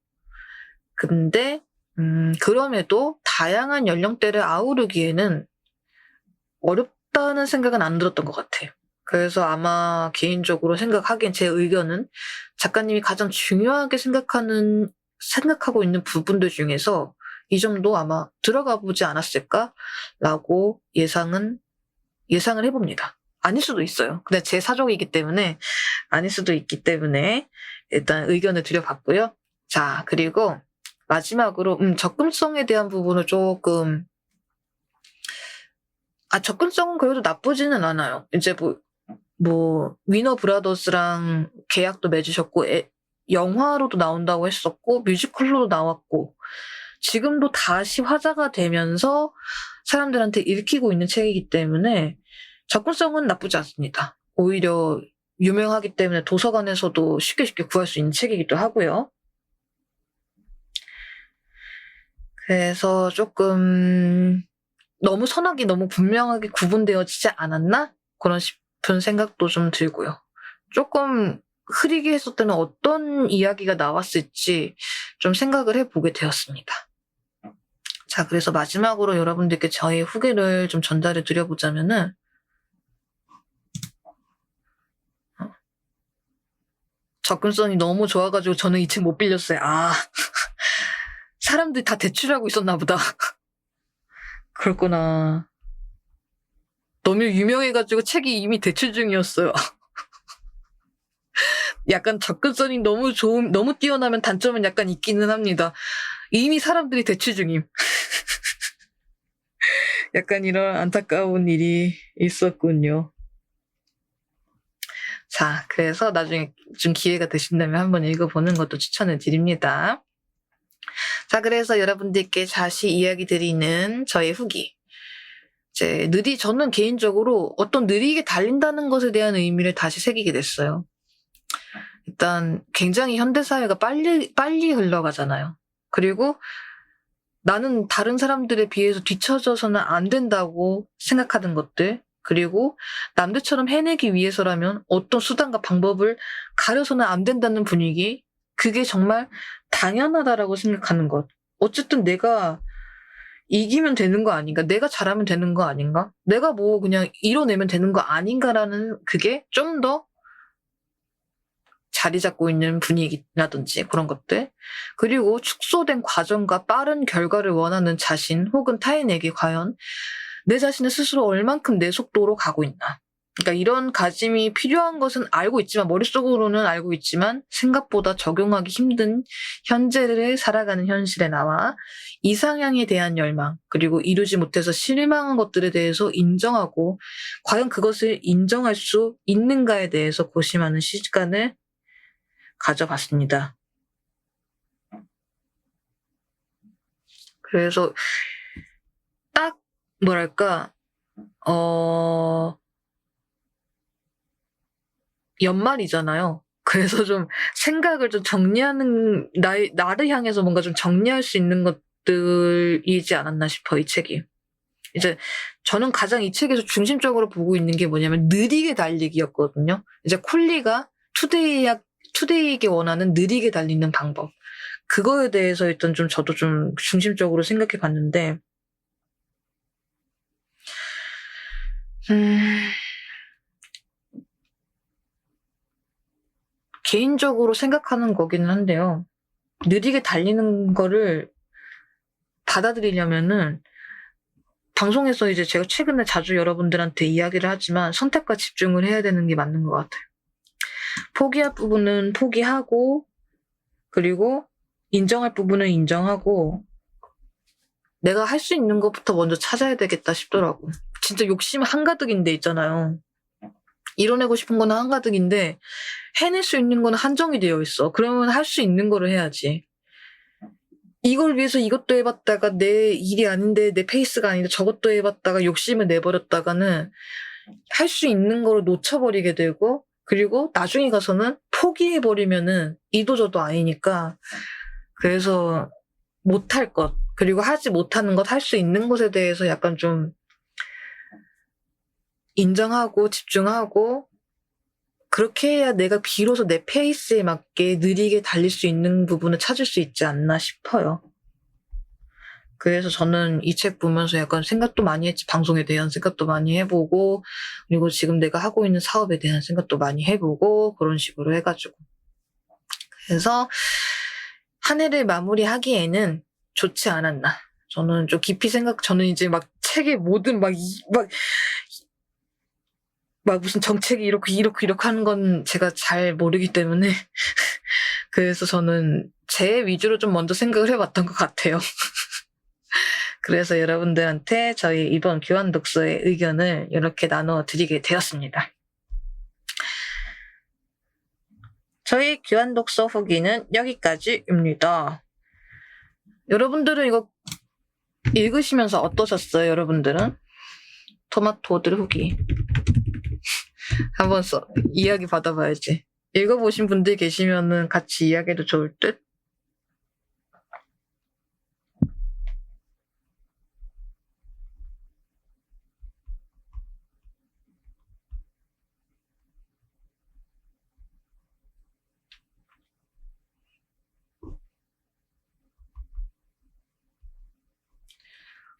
Speaker 1: 근데 그럼에도 다양한 연령대를 아우르기에는 어렵다는 생각은 안 들었던 것 같아요. 그래서 아마 개인적으로 생각하기엔 제 의견은 작가님이 가장 중요하게 생각하고 있는 부분들 중에서 이 점도 아마 들어가 보지 않았을까라고 예상을 해봅니다. 아닐 수도 있어요. 근데 제 사족이기 때문에 아닐 수도 있기 때문에 일단 의견을 드려봤고요. 자, 그리고 마지막으로 접근성에 대한 부분을 조금, 접근성은 그래도 나쁘지는 않아요. 이제 위너 브라더스랑 계약도 맺으셨고 영화로도 나온다고 했었고 뮤지컬로도 나왔고 지금도 다시 화제가 되면서 사람들한테 읽히고 있는 책이기 때문에 접근성은 나쁘지 않습니다. 오히려 유명하기 때문에 도서관에서도 쉽게 구할 수 있는 책이기도 하고요. 그래서 조금 너무 선악이 너무 분명하게 구분되어지지 않았나? 그런 싶은 생각도 좀 들고요. 조금 흐리게 했을 때는 어떤 이야기가 나왔을지 좀 생각을 해보게 되었습니다. 자, 그래서 마지막으로 여러분들께 저의 후기를 좀 전달해 드려보자면은, 접근성이 너무 좋아가지고 저는 이 책 못 빌렸어요. 사람들이 다 대출하고 있었나 보다. 그렇구나. 너무 유명해가지고 책이 이미 대출 중이었어요. 약간 접근성이 너무 뛰어나면 단점은 약간 있기는 합니다. 이미 사람들이 대출 중임. 약간 이런 안타까운 일이 있었군요. 자, 그래서 나중에 좀 기회가 되신다면 한번 읽어보는 것도 추천을 드립니다. 자, 그래서 여러분들께 다시 이야기 드리는 저의 후기. 저는 개인적으로 어떤 느리게 달린다는 것에 대한 의미를 다시 새기게 됐어요. 일단 굉장히 현대사회가 빨리 흘러가잖아요. 그리고 나는 다른 사람들에 비해서 뒤처져서는 안 된다고 생각하는 것들, 그리고 남들처럼 해내기 위해서라면 어떤 수단과 방법을 가려서는 안 된다는 분위기, 그게 정말 당연하다라고 생각하는 것. 어쨌든 내가 이기면 되는 거 아닌가? 내가 잘하면 되는 거 아닌가? 내가 그냥 이뤄내면 되는 거 아닌가라는 그게 좀 더 자리 잡고 있는 분위기라든지 그런 것들. 그리고 축소된 과정과 빠른 결과를 원하는 자신 혹은 타인에게 과연 내 자신을 스스로 얼만큼 내 속도로 가고 있나. 그러니까 이런 가짐이 필요한 것은 알고 있지만, 머릿속으로는 알고 있지만 생각보다 적용하기 힘든 현재를 살아가는 현실의 나와 이상향에 대한 열망, 그리고 이루지 못해서 실망한 것들에 대해서 인정하고 과연 그것을 인정할 수 있는가에 대해서 고심하는 시간을 가져봤습니다. 그래서 딱 뭐랄까 연말이잖아요. 그래서 좀 생각을 좀 정리하는, 나를 향해서 뭔가 좀 정리할 수 있는 것들이지 않았나 싶어, 이 책이. 이제 저는 가장 이 책에서 중심적으로 보고 있는 게 뭐냐면 느리게 달리기였거든요. 이제 콜리가 투데이에게 원하는 느리게 달리는 방법. 그거에 대해서 일단 좀 저도 좀 중심적으로 생각해 봤는데, 개인적으로 생각하는 거기는 한데요. 느리게 달리는 거를 받아들이려면은 방송에서 이제 제가 최근에 자주 여러분들한테 이야기를 하지만 선택과 집중을 해야 되는 게 맞는 것 같아요. 포기할 부분은 포기하고, 그리고 인정할 부분은 인정하고, 내가 할 수 있는 것부터 먼저 찾아야 되겠다 싶더라고. 진짜 욕심 한가득인데 있잖아요. 이뤄내고 싶은 거는 한가득인데 해낼 수 있는 거는 한정이 되어 있어. 그러면 할 수 있는 거를 해야지. 이걸 위해서 이것도 해봤다가 내 일이 아닌데, 내 페이스가 아닌데 저것도 해봤다가 욕심을 내버렸다가는 할 수 있는 거를 놓쳐버리게 되고, 그리고 나중에 가서는 포기해버리면은 이도저도 아니니까. 그래서 못할 것, 그리고 하지 못하는 것, 할 수 있는 것에 대해서 약간 좀 인정하고 집중하고, 그렇게 해야 내가 비로소 내 페이스에 맞게 느리게 달릴 수 있는 부분을 찾을 수 있지 않나 싶어요. 그래서 저는 이 책 보면서 약간 생각도 많이 했지. 방송에 대한 생각도 많이 해보고, 그리고 지금 내가 하고 있는 사업에 대한 생각도 많이 해보고, 그런 식으로 해가지고. 그래서 한 해를 마무리하기에는 좋지 않았나. 저는 좀 깊이 저는 이제 막 책의 모든 막 무슨 정책이 이렇게 하는 건 제가 잘 모르기 때문에. 그래서 저는 제 위주로 좀 먼저 생각을 해봤던 것 같아요. 그래서 여러분들한테 저희 이번 교환 독서의 의견을 이렇게 나눠 드리게 되었습니다. 저희 교환 독서 후기는 여기까지입니다. 여러분들은 이거 읽으시면서 어떠셨어요, 여러분들은? 토마토들 후기. 한번 이야기 받아봐야지. 읽어보신 분들 계시면은 같이 이야기해도 좋을 듯?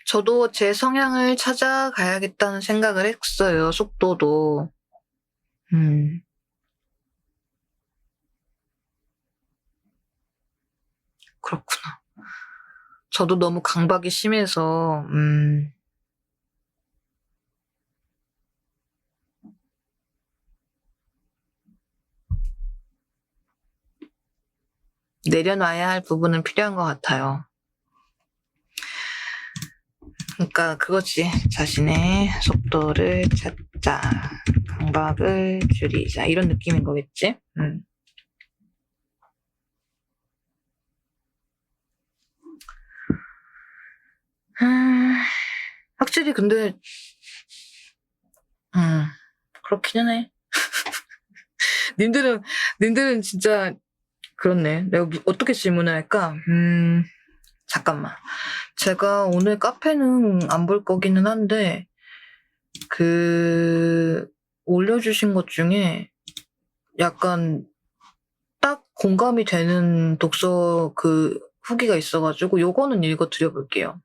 Speaker 1: 저도 제 성향을 찾아가야겠다는 생각을 했어요. 속도도. 그렇구나. 저도 너무 강박이 심해서, 내려놔야 할 부분은 필요한 것 같아요. 그러니까 그거지. 자신의 속도를 찾자. 강박을 줄이자. 이런 느낌인 거겠지? 확실히 근데 그렇기는 해. 님들은 진짜 그렇네. 내가 어떻게 질문을 할까? 잠깐만. 제가 오늘 카페는 안 볼 거기는 한데, 올려주신 것 중에 약간 딱 공감이 되는 독서 후기가 있어가지고, 요거는 읽어드려볼게요.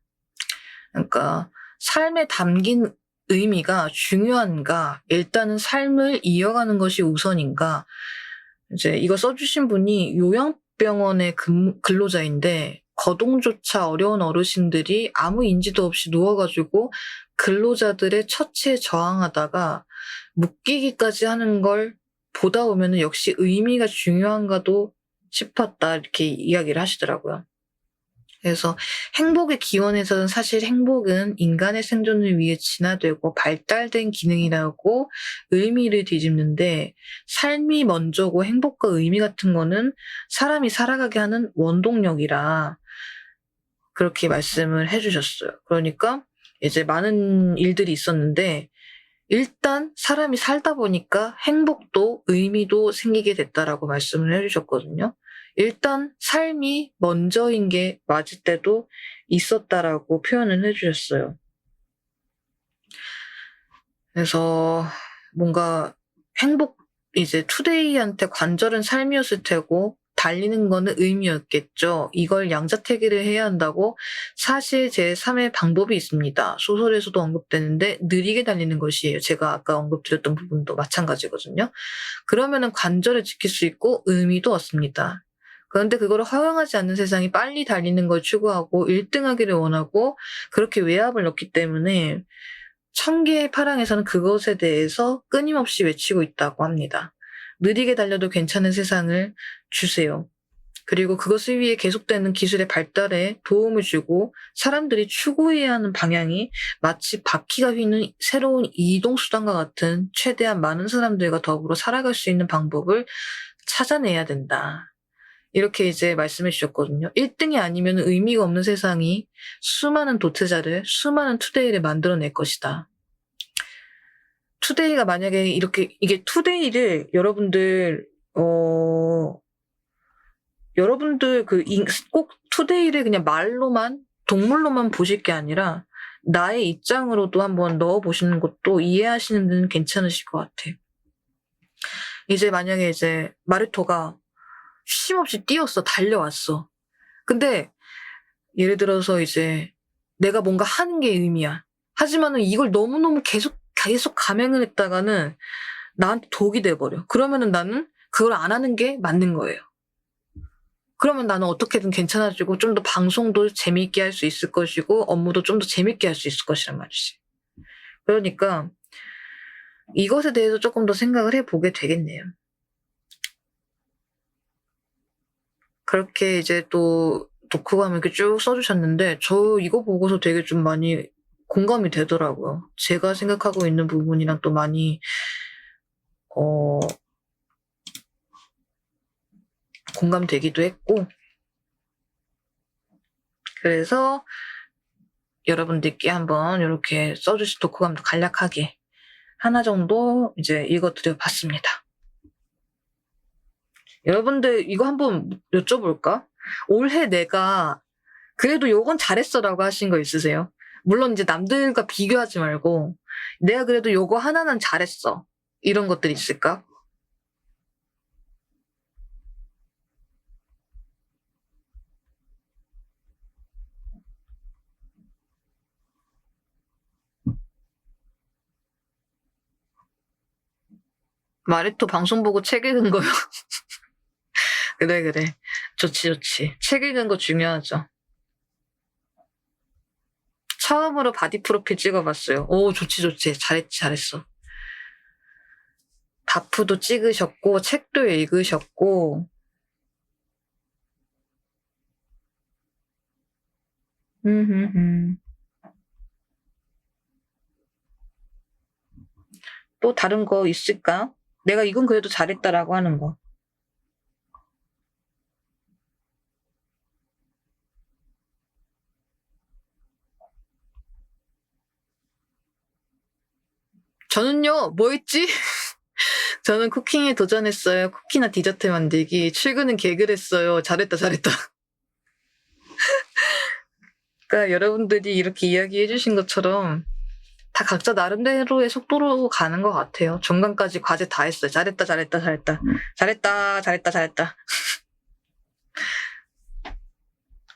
Speaker 1: 그러니까, 삶에 담긴 의미가 중요한가? 일단은 삶을 이어가는 것이 우선인가? 이제 이거 써주신 분이 요양병원의 근로자인데 거동조차 어려운 어르신들이 아무 인지도 없이 누워가지고 근로자들의 처치에 저항하다가 묶이기까지 하는 걸 보다 보면은 역시 의미가 중요한가도 싶었다 이렇게 이야기를 하시더라고요. 그래서 행복의 기원에서는 사실 행복은 인간의 생존을 위해 진화되고 발달된 기능이라고 의미를 뒤집는데 삶이 먼저고 행복과 의미 같은 거는 사람이 살아가게 하는 원동력이라 그렇게 말씀을 해주셨어요. 그러니까 이제 많은 일들이 있었는데 일단 사람이 살다 보니까 행복도 의미도 생기게 됐다라고 말씀을 해주셨거든요. 일단 삶이 먼저인 게 맞을 때도 있었다라고 표현을 해주셨어요. 그래서 뭔가 이제 투데이한테 관절은 삶이었을 테고 달리는 거는 의미였겠죠. 이걸 양자택일을 해야 한다고 사실 제3의 방법이 있습니다. 소설에서도 언급되는데 느리게 달리는 것이에요. 제가 아까 언급드렸던 부분도 마찬가지거든요. 그러면은 관절을 지킬 수 있고 의미도 얻습니다. 그런데 그거를 허용하지 않는 세상이 빨리 달리는 걸 추구하고 1등하기를 원하고 그렇게 외압을 넣기 때문에 1000개의 파랑에서는 그것에 대해서 끊임없이 외치고 있다고 합니다. 느리게 달려도 괜찮은 세상을 주세요. 그리고 그것을 위해 계속되는 기술의 발달에 도움을 주고 사람들이 추구해야 하는 방향이 마치 바퀴가 휘는 새로운 이동수단과 같은 최대한 많은 사람들과 더불어 살아갈 수 있는 방법을 찾아내야 된다. 이렇게 이제 말씀해 주셨거든요. 1등이 아니면 의미가 없는 세상이 수많은 도태자를, 수많은 투데이를 만들어낼 것이다. 투데이가 만약에 이게 투데이를 여러분들 꼭 투데이를 그냥 말로만, 동물로만 보실 게 아니라 나의 입장으로도 한번 넣어보시는 것도 이해하시는 데는 괜찮으실 것 같아. 이제 만약에 이제 마르토가 쉼없이 뛰었어, 달려왔어. 근데 예를 들어서 이제 내가 뭔가 하는 게 의미야. 하지만은 이걸 너무너무 계속 감행을 했다가는 나한테 독이 돼버려. 그러면은 나는 그걸 안 하는 게 맞는 거예요. 그러면 나는 어떻게든 괜찮아지고 좀 더 방송도 재미있게 할 수 있을 것이고 업무도 좀 더 재미있게 할 수 있을 것이란 말이지. 그러니까 이것에 대해서 조금 더 생각을 해보게 되겠네요. 그렇게 이제 또 독후감을 이렇게 쭉 써주셨는데 저 이거 보고서 되게 좀 많이 공감이 되더라고요. 제가 생각하고 있는 부분이랑 또 많이 공감되기도 했고 그래서 여러분들께 한번 이렇게 써주신 독후감도 간략하게 하나 정도 이제 읽어드려 봤습니다. 여러분들 이거 한번 여쭤볼까? 올해 내가 그래도 요건 잘했어라고 하신 거 있으세요? 물론 이제 남들과 비교하지 말고 내가 그래도 요거 하나는 잘했어. 이런 것들 있을까? 마레토 방송 보고 책 읽은 거요. 그래. 좋지. 책 읽은 거 중요하죠. 처음으로 바디 프로필 찍어봤어요. 오, 좋지. 잘했어. 바프도 찍으셨고, 책도 읽으셨고, 또 다른 거 있을까? 내가 이건 그래도 잘했다라고 하는 거. 저는요, 뭐 했지? 저는 쿠킹에 도전했어요. 쿠키나 디저트 만들기. 출근은 개그를 했어요. 잘했다. 그러니까 여러분들이 이렇게 이야기해 주신 것처럼 다 각자 나름대로의 속도로 가는 것 같아요. 중간까지 과제 다 했어요. 잘했다.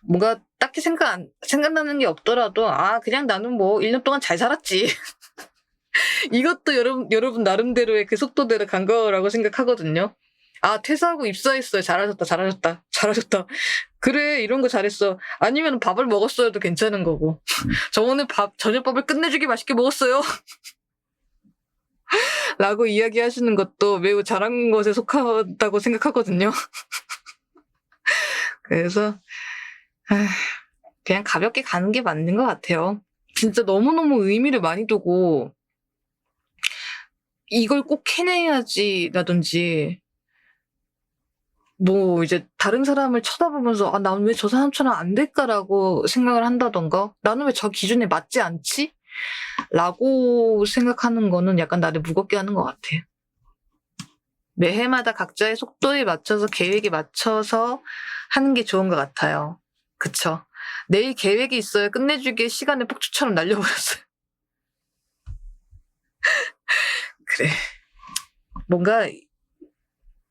Speaker 1: 뭔가 딱히 생각나는 게 없더라도, 그냥 나는 뭐 1년 동안 잘 살았지. 이것도 여러분 나름대로의 그 속도대로 간 거라고 생각하거든요. 아, 퇴사하고 입사했어요. 잘하셨다, 잘하셨다, 잘하셨다. 그래, 이런 거 잘했어. 아니면 밥을 먹었어요도 괜찮은 거고. 저 오늘 저녁밥을 끝내주게 맛있게 먹었어요. 라고 이야기하시는 것도 매우 잘한 것에 속하다고 생각하거든요. 그래서, 그냥 가볍게 가는 게 맞는 것 같아요. 진짜 너무너무 의미를 많이 두고, 이걸 꼭 해내야지, 라든지, 뭐, 이제, 다른 사람을 쳐다보면서, 아, 난 왜 저 사람처럼 안 될까라고 생각을 한다던가, 나는 왜 저 기준에 맞지 않지? 라고 생각하는 거는 약간 나를 무겁게 하는 것 같아. 매해마다 각자의 속도에 맞춰서, 계획에 맞춰서 하는 게 좋은 것 같아요. 그쵸? 내일 계획이 있어요. 끝내주기에 시간을 폭주처럼 날려버렸어요. 그래. 뭔가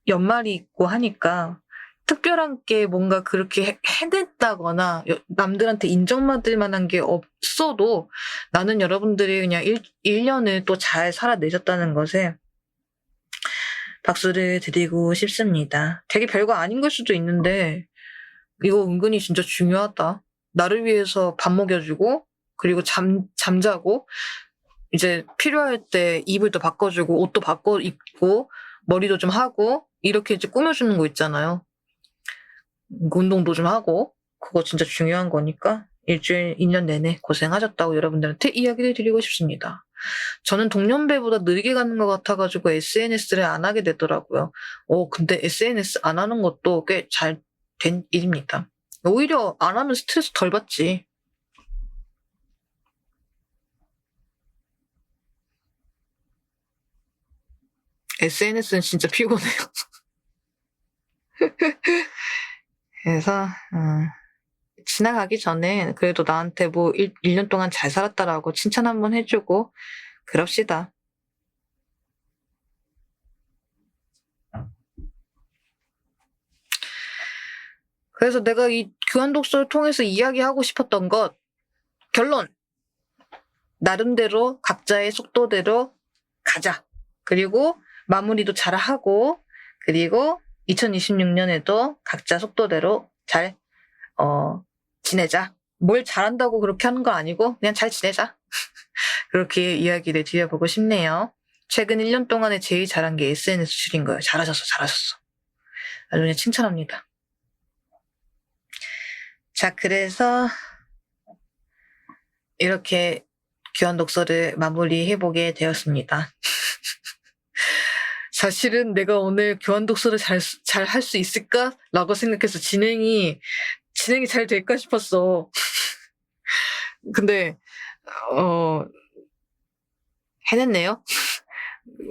Speaker 1: 연말이 있고 하니까 특별한 게 뭔가 그렇게 해냈다거나 남들한테 인정받을 만한 게 없어도 나는 여러분들이 그냥 1년을 또 잘 살아내셨다는 것에 박수를 드리고 싶습니다. 되게 별거 아닌 걸 수도 있는데 이거 은근히 진짜 중요하다. 나를 위해서 밥 먹여주고 그리고 잠자고 이제 필요할 때 이불도 바꿔주고 옷도 바꿔 입고 머리도 좀 하고 이렇게 이제 꾸며주는 거 있잖아요. 운동도 좀 하고 그거 진짜 중요한 거니까 일주일 2년 내내 고생하셨다고 여러분들한테 이야기를 드리고 싶습니다. 저는 동년배보다 느리게 가는 것 같아가지고 SNS를 안 하게 되더라고요. 근데 SNS 안 하는 것도 꽤 잘 된 일입니다. 오히려 안 하면 스트레스 덜 받지. SNS는 진짜 피곤해요. 그래서 지나가기 전에 그래도 나한테 뭐 1년 동안 잘 살았다라고 칭찬 한번 해주고 그럽시다. 그래서 내가 이 교환독서를 통해서 이야기하고 싶었던 것 결론! 나름대로 각자의 속도대로 가자. 그리고 마무리도 잘하고 그리고 2026년에도 각자 속도대로 잘 지내자. 뭘 잘한다고 그렇게 하는 거 아니고 그냥 잘 지내자. 그렇게 이야기를 드려보고 싶네요. 최근 1년 동안에 제일 잘한 게 SNS 줄인 거예요. 잘하셨어. 아주 그냥 칭찬합니다. 자, 그래서 이렇게 교환 독서를 마무리해보게 되었습니다. 사실은 내가 오늘 교환 독서를 잘 할 수 있을까? 라고 생각해서 진행이 잘 될까 싶었어. 근데, 해냈네요.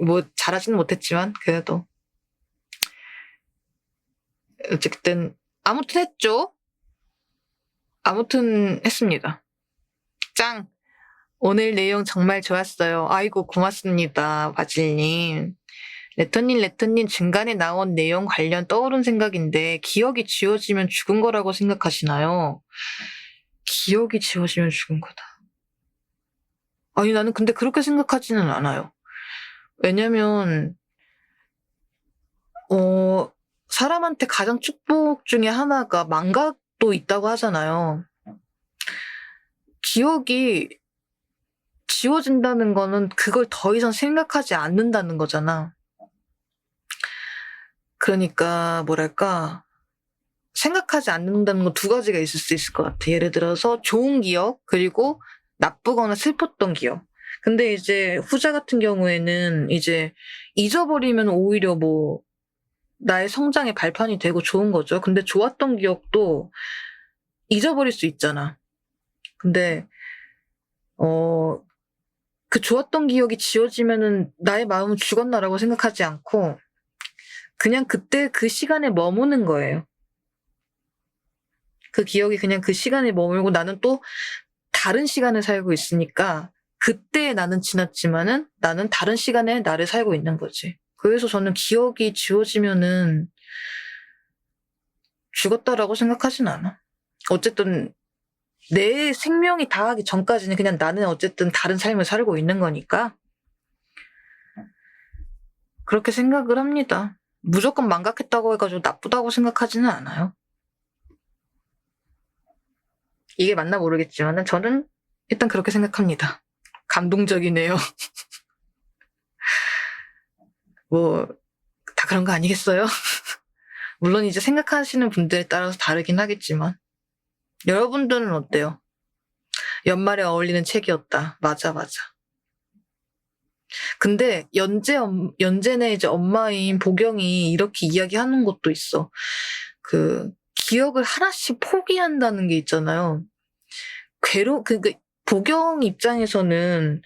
Speaker 1: 뭐, 잘하지는 못했지만, 그래도. 어쨌든, 아무튼 했죠? 아무튼 했습니다. 짱! 오늘 내용 정말 좋았어요. 아이고, 고맙습니다. 바질님. 레터님 중간에 나온 내용 관련 떠오른 생각인데 기억이 지워지면 죽은 거라고 생각하시나요? 기억이 지워지면 죽은 거다. 아니 나는 근데 그렇게 생각하지는 않아요. 왜냐면 사람한테 가장 축복 중에 하나가 망각도 있다고 하잖아요. 기억이 지워진다는 거는 그걸 더 이상 생각하지 않는다는 거잖아. 그러니까 뭐랄까 생각하지 않는다는 건 두 가지가 있을 수 있을 것 같아. 예를 들어서 좋은 기억 그리고 나쁘거나 슬펐던 기억. 근데 이제 후자 같은 경우에는 이제 잊어버리면 오히려 뭐 나의 성장의 발판이 되고 좋은 거죠. 근데 좋았던 기억도 잊어버릴 수 있잖아. 근데 그 좋았던 기억이 지워지면은 나의 마음은 죽었나라고 생각하지 않고 그냥 그때 그 시간에 머무는 거예요. 그 기억이 그냥 그 시간에 머물고 나는 또 다른 시간을 살고 있으니까 그때 나는 지났지만은 나는 다른 시간에 나를 살고 있는 거지. 그래서 저는 기억이 지워지면은 죽었다라고 생각하진 않아. 어쨌든 내 생명이 다하기 전까지는 그냥 나는 어쨌든 다른 삶을 살고 있는 거니까 그렇게 생각을 합니다. 무조건 망각했다고 해가지고 나쁘다고 생각하지는 않아요. 이게 맞나 모르겠지만 저는 일단 그렇게 생각합니다. 감동적이네요. 뭐 다 그런 거 아니겠어요? 물론 이제 생각하시는 분들에 따라서 다르긴 하겠지만 여러분들은 어때요? 연말에 어울리는 책이었다. 맞아. 근데 연재네 이제 엄마인 보경이 이렇게 이야기하는 것도 있어. 그 기억을 하나씩 포기한다는 게 있잖아요. 보경 입장에서는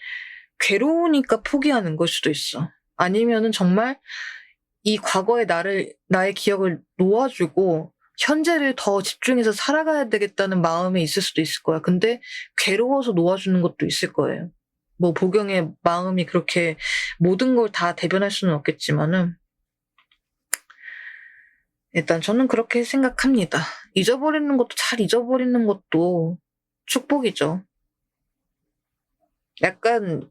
Speaker 1: 괴로우니까 포기하는 걸 수도 있어. 아니면은 정말 이 과거의 나의 기억을 놓아주고 현재를 더 집중해서 살아가야 되겠다는 마음이 있을 수도 있을 거야. 근데 괴로워서 놓아주는 것도 있을 거예요. 뭐 보경의 마음이 그렇게 모든 걸 다 대변할 수는 없겠지만은 일단 저는 그렇게 생각합니다. 잊어버리는 것도 잘 잊어버리는 것도 축복이죠. 약간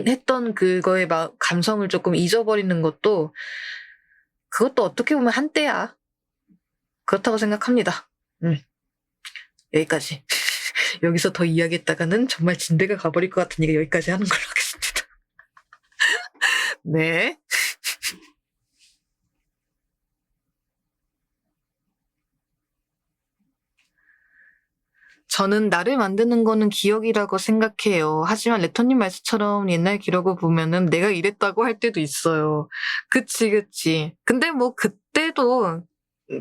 Speaker 1: 했던 그거의 감성을 조금 잊어버리는 것도 그것도 어떻게 보면 한때야. 그렇다고 생각합니다. 여기까지. 여기서 더 이야기했다가는 정말 진대가 가버릴 것 같으니까 여기까지 하는 걸로 하겠습니다. 네. 저는 나를 만드는 거는 기억이라고 생각해요. 하지만 레터님 말씀처럼 옛날 기록을 보면은 내가 이랬다고 할 때도 있어요. 그치. 근데 뭐 그때도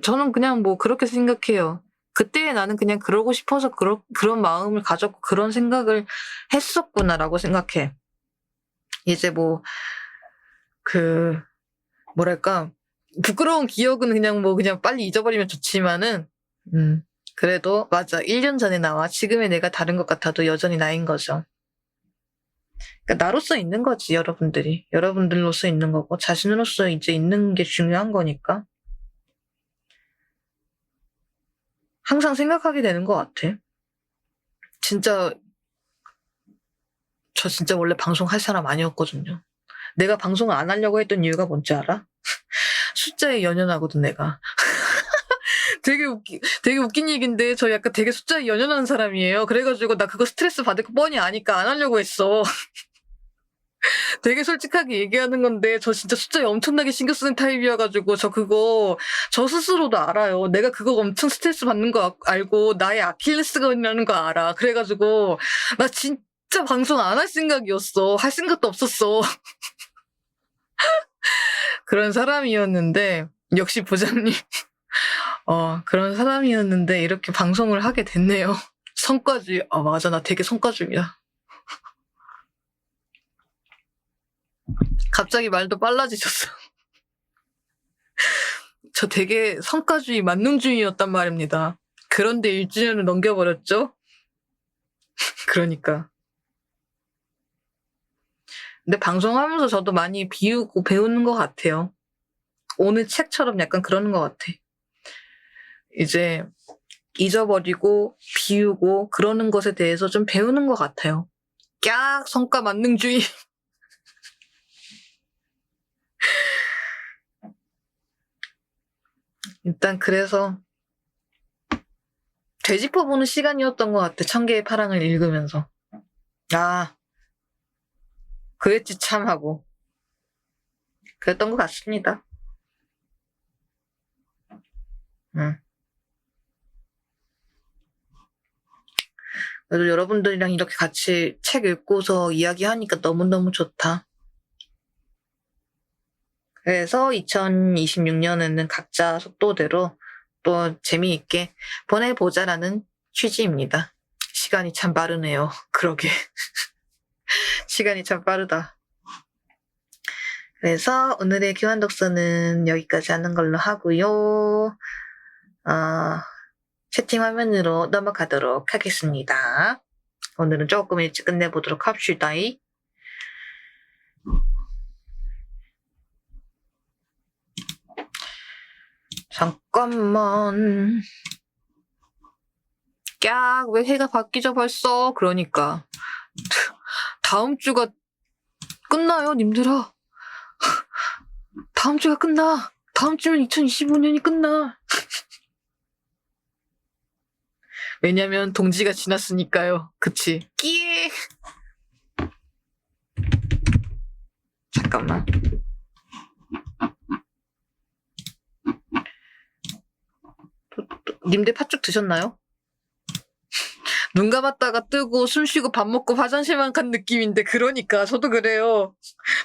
Speaker 1: 저는 그냥 뭐 그렇게 생각해요. 그때 나는 그냥 그러고 싶어서 그런 마음을 가졌고 그런 생각을 했었구나라고 생각해. 이제 뭐랄까, 부끄러운 기억은 그냥 빨리 잊어버리면 좋지만은, 그래도 맞아. 1년 전에 나와 지금의 내가 다른 것 같아도 여전히 나인 거죠. 그러니까 나로서 있는 거지, 여러분들로서 있는 거고, 자신으로서 이제 있는 게 중요한 거니까. 항상 생각하게 되는 것 같아. 저 진짜 원래 방송할 사람 아니었거든요. 내가 방송을 안 하려고 했던 이유가 뭔지 알아? 숫자에 연연하거든, 내가. 되게 웃긴 얘기인데, 저 약간 되게 숫자에 연연하는 사람이에요. 그래가지고 나 그거 스트레스 받을 거 뻔히 아니까 안 하려고 했어. 되게 솔직하게 얘기하는 건데, 저 진짜 숫자에 엄청나게 신경 쓰는 타입이어가지고, 저 스스로도 알아요. 내가 그거 엄청 스트레스 받는 거 알고, 나의 아킬레스건이라는 거 알아. 그래가지고, 나 진짜 방송 안 할 생각이었어. 할 생각도 없었어. 그런 사람이었는데, 역시 부장님. 그런 사람이었는데, 이렇게 방송을 하게 됐네요. 성과주의. 맞아. 나 되게 성과주의야. 갑자기 말도 빨라지셨어. 저 되게 성과주의, 만능주의였단 말입니다. 그런데 1주년을 넘겨버렸죠? 그러니까. 근데 방송하면서 저도 많이 비우고 배우는 것 같아요. 오늘 책처럼 약간 그러는 것 같아. 이제 잊어버리고 비우고 그러는 것에 대해서 좀 배우는 것 같아요. 성과 만능주의. 일단 그래서 되짚어보는 시간이었던 것 같아. 1000개의 파랑을 읽으면서. 그랬지 참 하고. 그랬던 것 같습니다. 그래도 여러분들이랑 이렇게 같이 책 읽고서 이야기하니까 너무너무 좋다. 그래서 2026년에는 각자 속도대로 또 재미있게 보내보자라는 취지입니다. 시간이 참 빠르네요. 그러게. 시간이 참 빠르다. 그래서 오늘의 교환 독서는 여기까지 하는 걸로 하고요. 채팅 화면으로 넘어가도록 하겠습니다. 오늘은 조금 일찍 끝내보도록 합시다. 잠깐만. 왜 해가 바뀌죠 벌써? 그러니까. 다음 주가 끝나요, 님들아. 다음 주가 끝나. 다음 주면 2025년이 끝나. 왜냐면 동지가 지났으니까요. 그치? 끼에. 잠깐만. 님들 팥죽 드셨나요? 눈 감았다가 뜨고 숨 쉬고 밥 먹고 화장실만 간 느낌인데 그러니까 저도 그래요.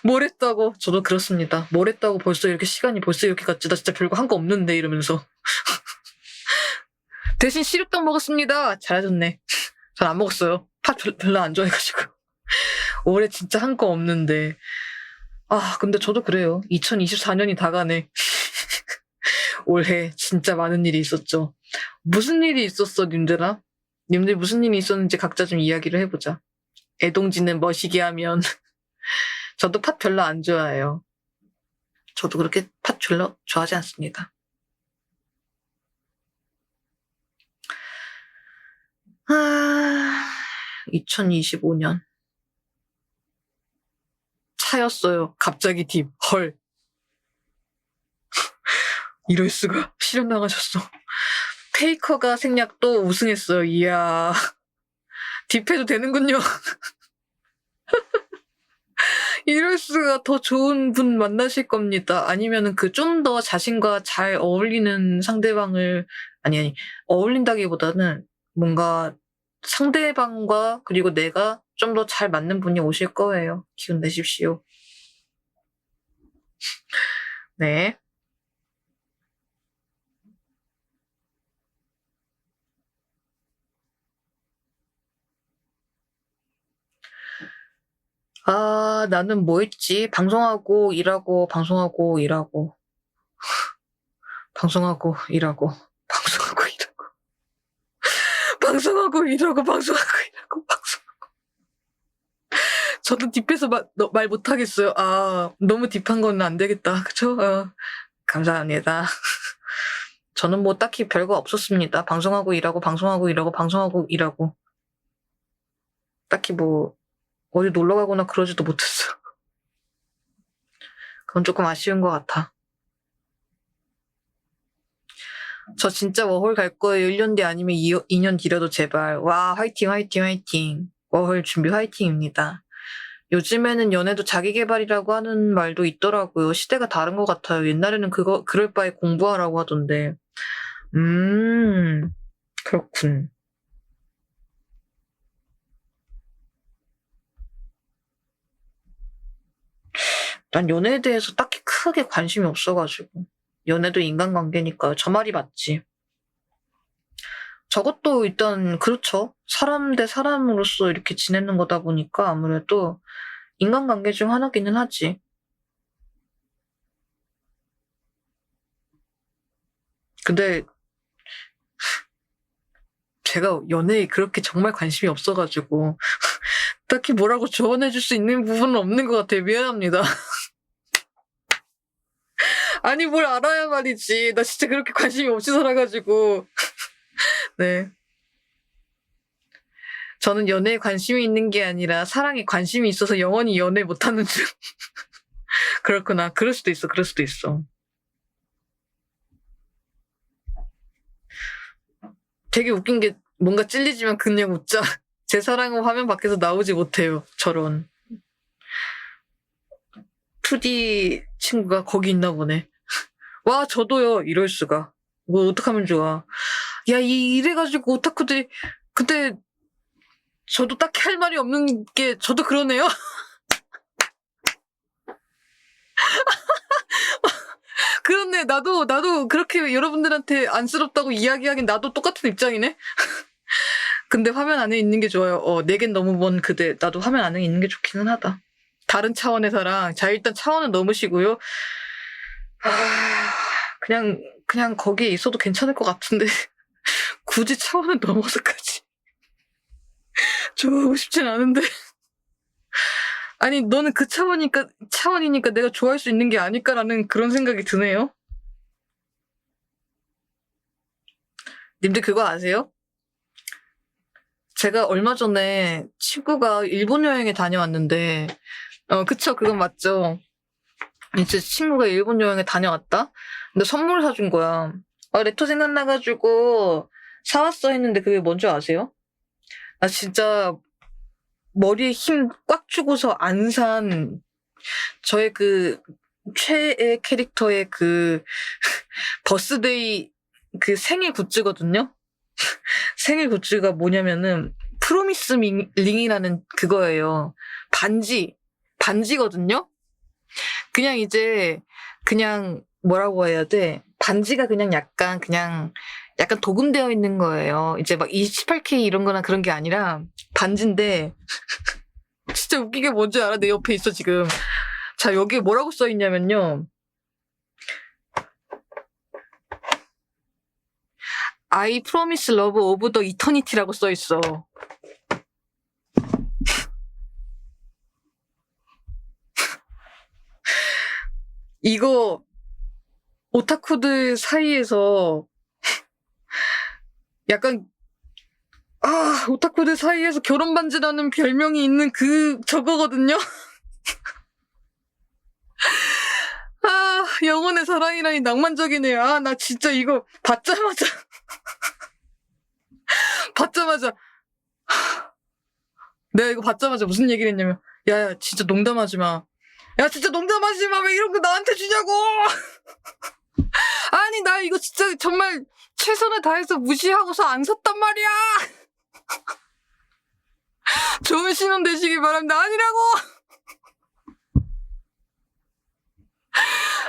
Speaker 1: 뭘 했다고. 저도 그렇습니다. 뭘 했다고 벌써 이렇게 시간이 벌써 이렇게 갔지. 나 진짜 별거 한 거 없는데 이러면서. 대신 시루떡 먹었습니다. 잘하셨네. 전 안 먹었어요. 팥 별로 안 좋아해가지고. 올해 진짜 한 거 없는데. 아 근데 저도 그래요. 2024년이 다 가네. 올해 진짜 많은 일이 있었죠. 무슨 일이 있었어 님들아? 님들 무슨 일이 있었는지 각자 좀 이야기를 해보자. 애동지는 머시기 하면 저도 팥 별로 안 좋아해요. 저도 그렇게 팥 별로 좋아하지 않습니다. 아, 2025년 차였어요. 갑자기 딥. 헐. 이럴 수가. 실현 나가셨어. 페이커가 생략 또 우승했어요. 이야. 딥해도 되는군요. 이럴 수가. 더 좋은 분 만나실 겁니다. 아니면은 그 좀 더 자신과 잘 어울리는 상대방을, 아니, 어울린다기보다는 뭔가 상대방과 그리고 내가 좀 더 잘 맞는 분이 오실 거예요. 기운 내십시오. 네. 아, 나는 뭐 했지? 방송하고 일하고, 방송하고 일하고. 방송하고 일하고, 방송하고 일하고. 방송하고 일하고, 방송하고 일하고, 방송. 저도 딥해서 말 못하겠어요. 아, 너무 딥한 건 안 되겠다. 그쵸? 감사합니다. 저는 뭐 딱히 별거 없었습니다. 방송하고 일하고, 방송하고 일하고, 방송하고 일하고. 딱히 뭐, 어디 놀러 가거나 그러지도 못했어. 그건 조금 아쉬운 것 같아. 저 진짜 워홀 갈 거예요. 1년 뒤 아니면 2년 뒤라도 제발. 와, 화이팅, 화이팅, 화이팅. 워홀 준비 화이팅입니다. 요즘에는 연애도 자기계발이라고 하는 말도 있더라고요. 시대가 다른 것 같아요. 옛날에는 그럴 바에 공부하라고 하던데. 그렇군. 난 연애에 대해서 딱히 크게 관심이 없어가지고. 연애도 인간관계니까 저 말이 맞지. 저것도 일단 그렇죠. 사람 대 사람으로서 이렇게 지내는 거다 보니까 아무래도 인간관계 중 하나기는 하지. 근데 제가 연애에 그렇게 정말 관심이 없어가지고 딱히 뭐라고 조언해줄 수 있는 부분은 없는 것 같아요. 미안합니다. 아니 뭘 알아야 말이지. 나 진짜 그렇게 관심이 없이 살아가지고. 네. 저는 연애에 관심이 있는 게 아니라 사랑에 관심이 있어서 영원히 연애 못하는 중. 그렇구나. 그럴 수도 있어. 그럴 수도 있어. 되게 웃긴 게 뭔가 찔리지만 그냥 웃자. 제 사랑은 화면 밖에서 나오지 못해요. 저런. 2D 친구가 거기 있나 보네. 와, 저도요. 이럴 수가. 뭐 어떡하면 좋아. 야, 이래가지고 오타쿠들이. 근데 저도 딱히 할 말이 없는 게 저도 그러네요. 그렇네. 나도 그렇게 여러분들한테 안쓰럽다고 이야기하긴 나도 똑같은 입장이네. 근데 화면 안에 있는 게 좋아요. 내겐 너무 먼 그대. 나도 화면 안에 있는 게 좋기는 하다. 다른 차원의 사랑. 자, 일단 차원은 넘으시고요. 그냥 거기에 있어도 괜찮을 것 같은데. 굳이 차원을 넘어서까지. 좋아하고 싶진 않은데. 아니, 너는 그 차원이니까 내가 좋아할 수 있는 게 아닐까라는 그런 생각이 드네요. 님들 그거 아세요? 제가 얼마 전에 친구가 일본 여행에 다녀왔는데, 그쵸, 그건 맞죠. 이제 친구가 일본 여행에 다녀왔다? 근데 선물 사준 거야. 아, 레토 생각나가지고 사왔어 했는데 그게 뭔지 아세요? 나 진짜 머리에 힘 꽉 주고서 안 산 저의 그 최애 캐릭터의 그 버스데이 그 생일 굿즈거든요? 생일 굿즈가 뭐냐면은 프로미스 링이라는 그거예요. 반지거든요? 그냥 이제 그냥 뭐라고 해야 돼? 반지가 그냥 약간 도금되어 있는 거예요. 이제 막 28K 이런 거나 그런 게 아니라 반지인데 진짜 웃긴 게 뭔지 알아? 내 옆에 있어 지금. 자, 여기에 뭐라고 써 있냐면요. I promise love of the eternity라고 써 있어. 이거 오타쿠들 사이에서 약간 오타쿠들 사이에서 결혼 반지라는 별명이 있는 저거거든요. 영혼의 사랑이라니 낭만적이네요. 나 진짜 이거 받자마자 내가 이거 받자마자 무슨 얘기를 했냐면 야 진짜 농담하지 마. 야 진짜 농담하지 마. 왜 이런 거 나한테 주냐고. 아니 나 이거 진짜 정말 최선을 다해서 무시하고서 안 샀단 말이야. 좋은 신혼 되시길 바랍니다. 아니라고.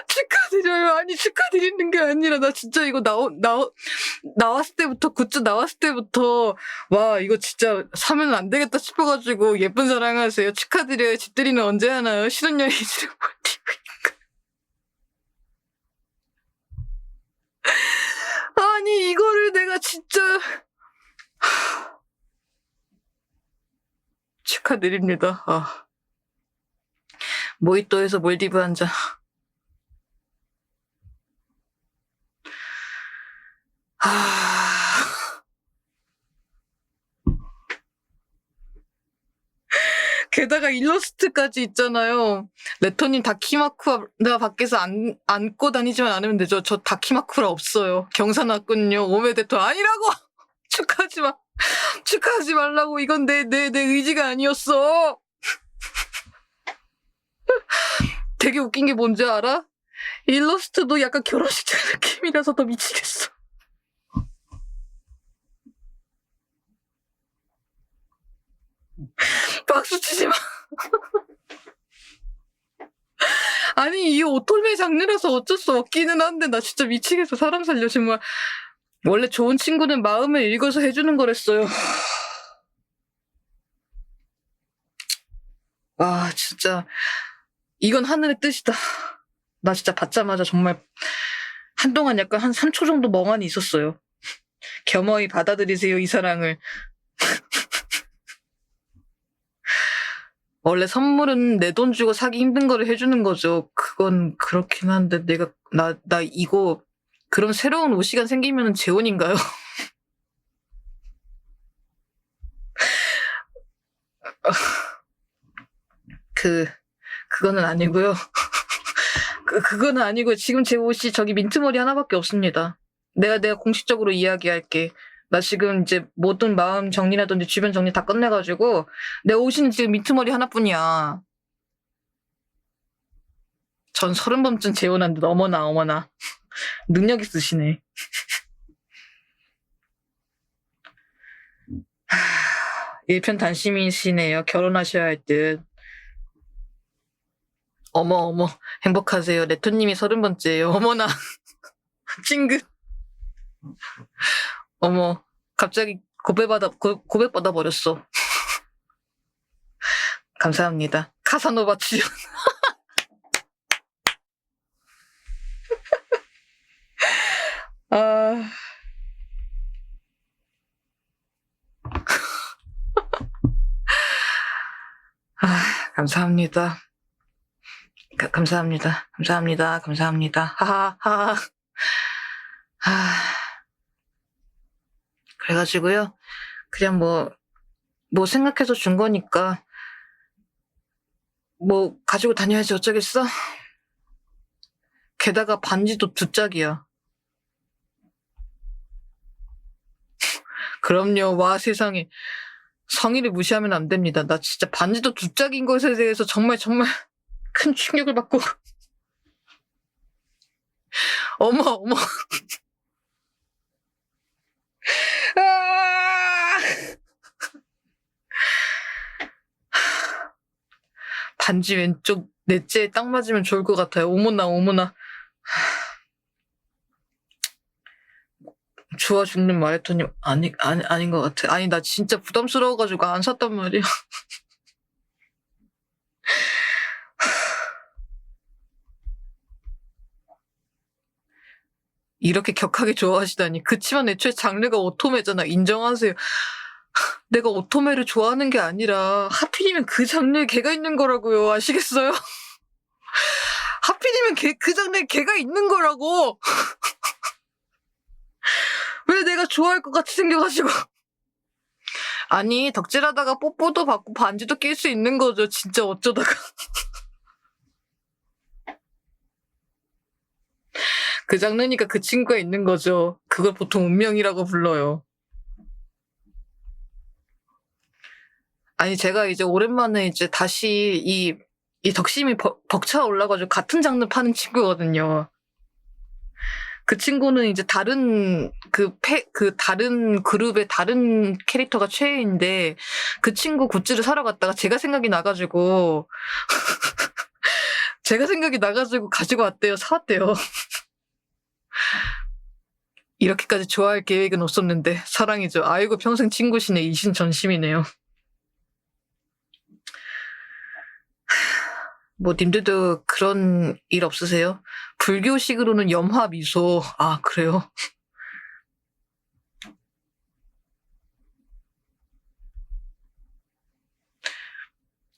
Speaker 1: 축하드려요. 아니 축하드리는 게 아니라 나 진짜 이거 나왔을 때부터 굿즈 나왔을 때부터 와 이거 진짜 사면 안 되겠다 싶어가지고 예쁜 사랑하세요. 축하드려요. 집들이는 언제 하나요? 신혼여행이지를 버티고. 아니 이거를 내가 진짜 축하드립니다. 모히또에서 몰디브 한 잔. 게다가 일러스트까지 있잖아요. 레토님 다키마쿠라 내가 밖에서 안고 다니지만 않으면 되죠. 저 다키마쿠라 없어요. 경사 났군요. 오메데토 아니라고. 축하하지 마. 축하하지 말라고. 이건 내 의지가 아니었어. 되게 웃긴 게 뭔지 알아? 일러스트도 약간 결혼식장 느낌이라서 더 미치겠어. 박수 치지 마. 아니 이 오토메 장르라서 어쩔 수 없기는 한데 나 진짜 미치겠어. 사람 살려 정말. 원래 좋은 친구는 마음을 읽어서 해주는 거랬어요. 진짜 이건 하늘의 뜻이다. 나 진짜 받자마자 정말 한동안 약간 한 3초 정도 멍하니 있었어요. 겸허히 받아들이세요 이 사랑을. 원래 선물은 내 돈 주고 사기 힘든 거를 해주는 거죠. 그건 그렇긴 한데 내가 나 이거 그럼 새로운 5시간 생기면 재혼인가요? 그거는 아니고요. 그거는 아니고 지금 제 옷이 저기 민트머리 하나밖에 없습니다. 내가 공식적으로 이야기할게. 나 지금 이제 모든 마음 정리라든지 주변 정리 다 끝내가지고 내 옷은 지금 민트머리 하나뿐이야. 전 30번쯤 재혼한 듯 어머나 능력 있으시네. 1편 단심이시네요. 결혼하셔야 할 듯. 어머 행복하세요. 레토님이 30번째예요. 어머나 찡긋. 어머 갑자기 고백받아 버렸어. 감사합니다. 카사노바 출연. 감사합니다. 감사합니다. 하하하. 그래가지고요. 그냥 뭐 생각해서 준 거니까 뭐 가지고 다녀야지 어쩌겠어? 게다가 반지도 두 짝이야. 그럼요. 와, 세상에. 성의를 무시하면 안 됩니다. 나 진짜 반지도 두 짝인 것에 대해서 정말 큰 충격을 받고. 어머. 아! 반지 왼쪽 넷째에 딱 맞으면 좋을 것 같아요. 어머나. 좋아 죽는 마라톤님 아닌 것 같아. 아니 나 진짜 부담스러워가지고 안 샀단 말이야. 이렇게 격하게 좋아하시다니. 그치만 애초에 장르가 오토메잖아. 인정하세요. 내가 오토메를 좋아하는 게 아니라 하필이면 그 장르에 걔가 있는 거라고요. 아시겠어요? 하필이면 그 장르에 걔가 있는 거라고. 왜 내가 좋아할 것 같이 생겨가지고. 아니 덕질하다가 뽀뽀도 받고 반지도 낄 수 있는 거죠. 진짜 어쩌다가. 그 장르니까 그 친구가 있는 거죠. 그걸 보통 운명이라고 불러요. 아니 제가 이제 오랜만에 이제 다시 이 덕심이 벅차 올라가지고 같은 장르 파는 친구거든요. 그 친구는 이제 다른 다른 그룹의 다른 캐릭터가 최애인데 그 친구 굿즈를 사러 갔다가 제가 생각이 나가지고 가지고 왔대요. 사왔대요. 이렇게까지 좋아할 계획은 없었는데 사랑이죠. 아이고 평생 친구시네. 이신전심이네요. 뭐 님들도 그런 일 없으세요? 불교식으로는 염화 미소. 아 그래요?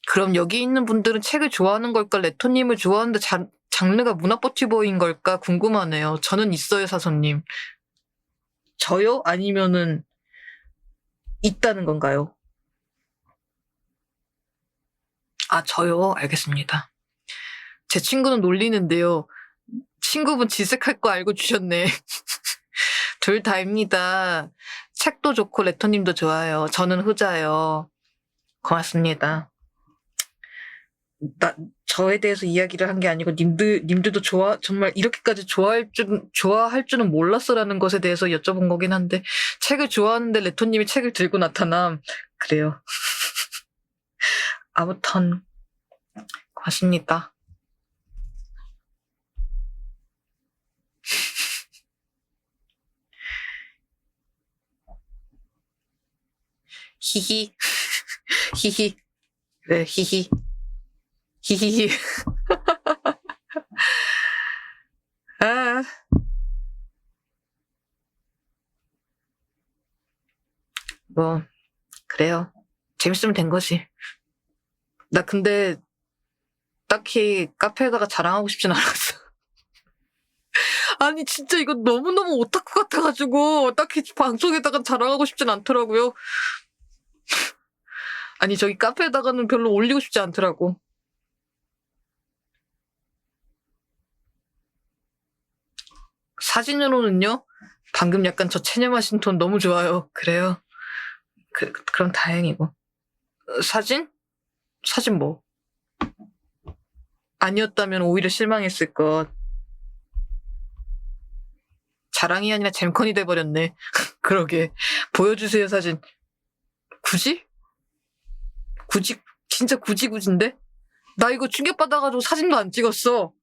Speaker 1: 그럼 여기 있는 분들은 책을 좋아하는 걸까? 레토님을 좋아하는데 장르가 문화버티버인 걸까? 궁금하네요. 저는 있어요, 사선님. 저요? 아니면은 있다는 건가요? 아, 저요? 알겠습니다. 제 친구는 놀리는데요. 친구분 지색할 거 알고 주셨네. 둘 다입니다. 책도 좋고 레토님도 좋아요. 저는 후자요. 고맙습니다. 저에 대해서 이야기를 한 게 아니고 님들도 정말 이렇게까지 좋아할 줄은 몰랐어라는 것에 대해서 여쭤본 거긴 한데 책을 좋아하는데 레토님이 책을 들고 나타남. 그래요. 아무튼 고맙습니다. 히히. 히히. 네, 히히. 히히히. 아. 뭐, 그래요. 재밌으면 된 거지. 나 근데 딱히 카페에다가 자랑하고 싶진 않았어. 아니, 진짜 이거 너무너무 오타쿠 같아가지고 딱히 방송에다가 자랑하고 싶진 않더라고요. 아니, 저기 카페에다가는 별로 올리고 싶지 않더라고. 사진으로는요? 방금 약간 저 체념하신 톤 너무 좋아요. 그래요? 그럼 다행이고. 사진? 사진 뭐? 아니었다면 오히려 실망했을 것. 자랑이 아니라 잼컨이 돼버렸네. 그러게. 보여주세요, 사진. 굳이? 진짜 굳이인데? 나 이거 충격받아가지고 사진도 안 찍었어.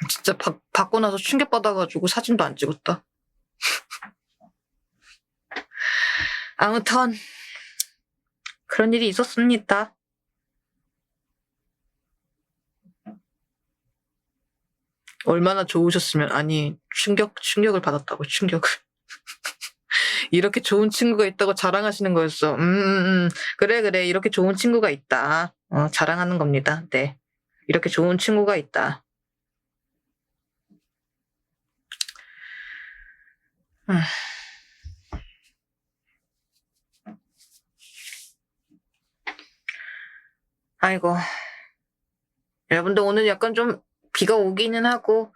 Speaker 1: 진짜 받고 나서 충격받아가지고 사진도 안 찍었다. 아무튼 그런 일이 있었습니다. 얼마나 좋으셨으면. 아니 충격을 받았다고. 충격을. 이렇게 좋은 친구가 있다고 자랑하시는 거였어. 그래 이렇게 좋은 친구가 있다. 자랑하는 겁니다. 네, 이렇게 좋은 친구가 있다. 음. 아이고. 여러분들 오늘 약간 좀 비가 오기는 하고,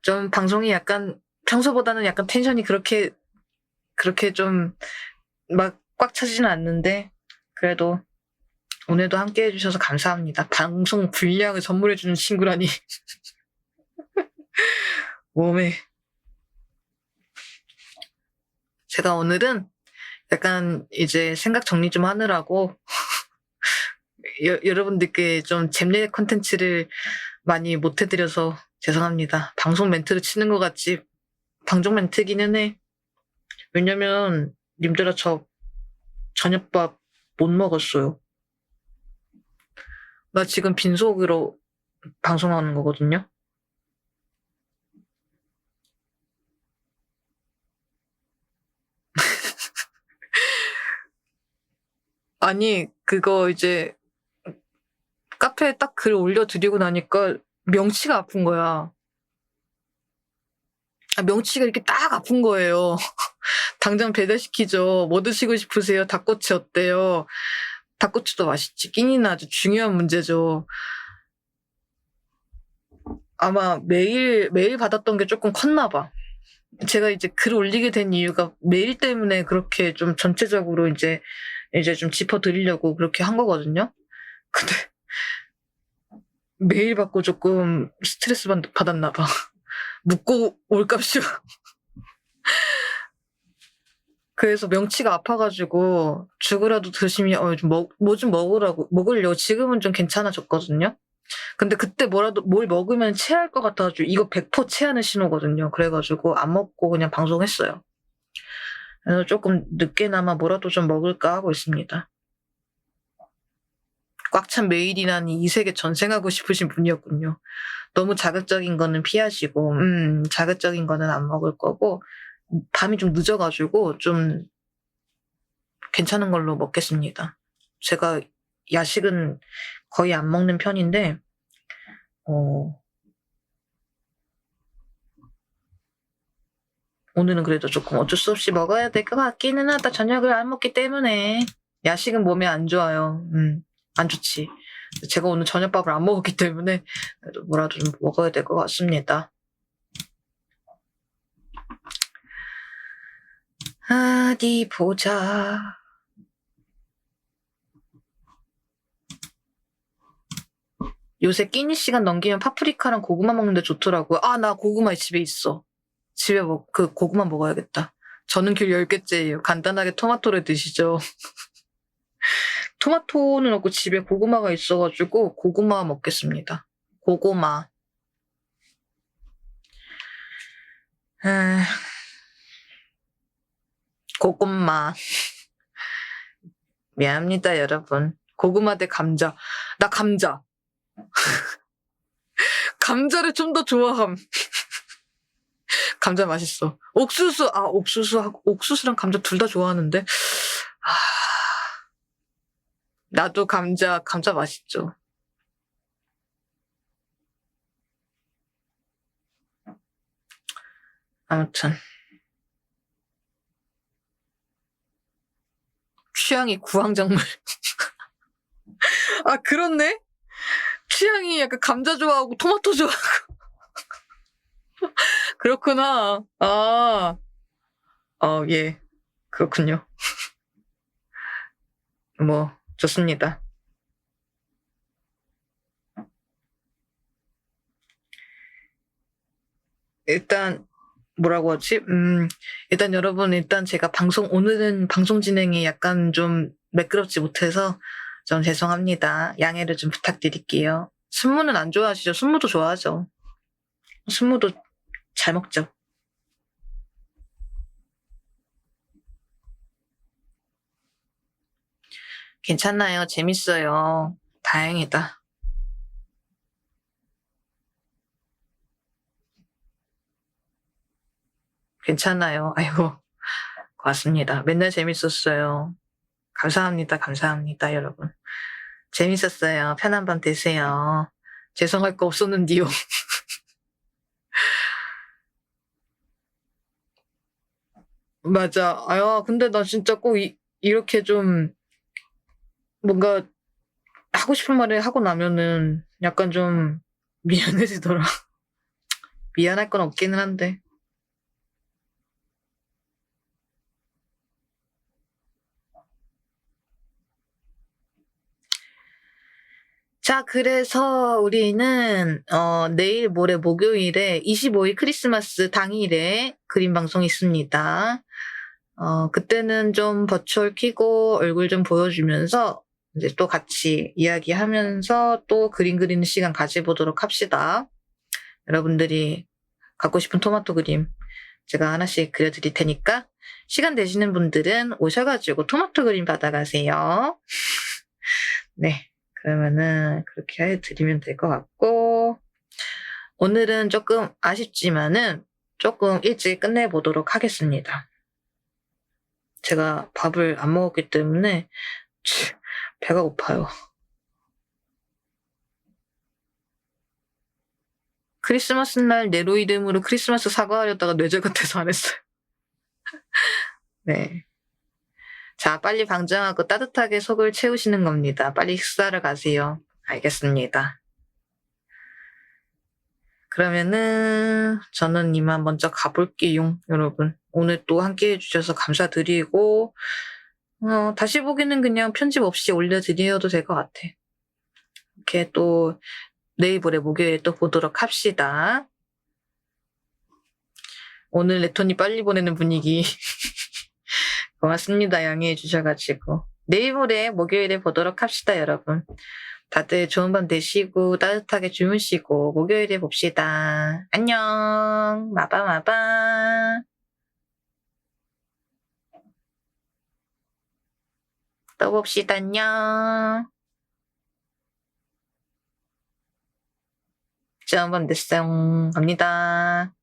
Speaker 1: 좀 방송이 약간 평소보다는 약간 텐션이 그렇게 좀 막 꽉 차지는 않는데, 그래도 오늘도 함께 해주셔서 감사합니다. 방송 분량을 선물해주는 친구라니. 몸에. 제가 오늘은 약간 이제 생각 정리 좀 하느라고 여러분들께 좀 잼내 콘텐츠를 많이 못 해드려서 죄송합니다. 방송 멘트를 치는 것 같지 방송 멘트기는 해. 왜냐면 님들아 저 저녁밥 못 먹었어요. 나 지금 빈속으로 방송하는 거거든요. 아니 그거 이제 카페에 딱 글 올려드리고 나니까 명치가 아픈 거야. 명치가 이렇게 딱 아픈 거예요. 당장 배달시키죠. 뭐 드시고 싶으세요? 닭꼬치 어때요? 닭꼬치도 맛있지. 끼니는 아주 중요한 문제죠. 아마 매일 받았던 게 조금 컸나 봐. 제가 이제 글 올리게 된 이유가 메일 때문에 그렇게 좀 전체적으로 이제 좀 짚어드리려고 그렇게 한 거거든요. 근데 메일 받고 조금 스트레스 받았나 봐. 묻고 올 값이요. 그래서 명치가 아파가지고 죽으라도 드시면 뭐 좀 먹으려고 지금은 좀 괜찮아졌거든요. 근데 그때 뭘 먹으면 체할 것 같아가지고 이거 100% 체하는 신호거든요. 그래가지고 안 먹고 그냥 방송했어요. 그래서 조금 늦게나마 뭐라도 좀 먹을까 하고 있습니다. 꽉 찬 메일이라니 이 세계 전생하고 싶으신 분이었군요. 너무 자극적인 거는 피하시고 자극적인 거는 안 먹을 거고 밤이 좀 늦어가지고 좀 괜찮은 걸로 먹겠습니다. 제가 야식은 거의 안 먹는 편인데 오늘은 그래도 조금 어쩔 수 없이 먹어야 될 것 같기는 하다. 저녁을 안 먹기 때문에. 야식은 몸에 안 좋아요. 안 좋지. 제가 오늘 저녁밥을 안 먹었기 때문에 그래도 뭐라도 좀 먹어야 될 것 같습니다. 어디 보자. 요새 끼니 시간 넘기면 파프리카랑 고구마 먹는데 좋더라고요. 나 고구마 집에 있어. 집에 그 고구마 먹어야겠다. 저는 귤 10개째예요. 간단하게 토마토를 드시죠. 토마토는 없고 집에 고구마가 있어가지고 고구마 먹겠습니다. 고구마. 고구마. 미안합니다, 여러분. 고구마 대 감자. 나 감자. 감자를 좀 더 좋아함. 감자 맛있어. 옥수수랑 감자 둘 다 좋아하는데. 나도 감자 맛있죠. 아무튼. 취향이 구황작물. 그렇네? 취향이 약간 감자 좋아하고 토마토 좋아하고. 그렇구나. 예. 그렇군요. 뭐, 좋습니다. 일단, 뭐라고 하지? 일단 여러분, 제가 오늘은 방송 진행이 약간 좀 매끄럽지 못해서 좀 죄송합니다. 양해를 좀 부탁드릴게요. 순무는 안 좋아하시죠? 순무도 좋아하죠. 순무도 잘 먹죠. 괜찮아요. 재밌어요. 다행이다. 괜찮아요. 아이고, 고맙습니다. 맨날 재밌었어요. 감사합니다, 여러분. 재밌었어요. 편한 밤 되세요. 죄송할 거 없었는데요. 맞아. 아, 근데 나 진짜 꼭 이렇게 좀 뭔가 하고 싶은 말을 하고 나면은 약간 좀 미안해지더라. 미안할 건 없기는 한데. 자, 그래서 우리는 내일 모레 목요일에 25일 크리스마스 당일에 그림 방송이 있습니다. 그때는 좀 버추얼 켜고 얼굴 좀 보여주면서 이제 또 같이 이야기하면서 또 그림 그리는 시간 가져보도록 합시다. 여러분들이 갖고 싶은 토마토 그림 제가 하나씩 그려드릴 테니까 시간 되시는 분들은 오셔가지고 토마토 그림 받아가세요. 네. 그러면은 그렇게 해드리면 될 것 같고, 오늘은 조금 아쉽지만은 조금 일찍 끝내보도록 하겠습니다. 제가 밥을 안 먹었기 때문에 배가 고파요. 크리스마스 날 네로 이름으로 크리스마스 사과하려다가 뇌절 같아서 안 했어요. 네. 자, 빨리 방정하고 따뜻하게 속을 채우시는 겁니다. 빨리 식사를 가세요. 알겠습니다. 그러면은 저는 이만 먼저 가볼게요, 여러분. 오늘 또 함께 해주셔서 감사드리고, 다시 보기는 그냥 편집 없이 올려드려도 될 것 같아. 이렇게 또 내일 모레 목요일에 또 보도록 합시다. 오늘 레톤이 빨리 보내는 분위기. 고맙습니다. 양해해 주셔가지고. 내일 모레 목요일에 보도록 합시다, 여러분. 다들 좋은 밤 되시고 따뜻하게 주무시고 목요일에 봅시다. 안녕. 마바마바. 또 봅시다. 안녕. 좋은 밤 됐어요. 갑니다.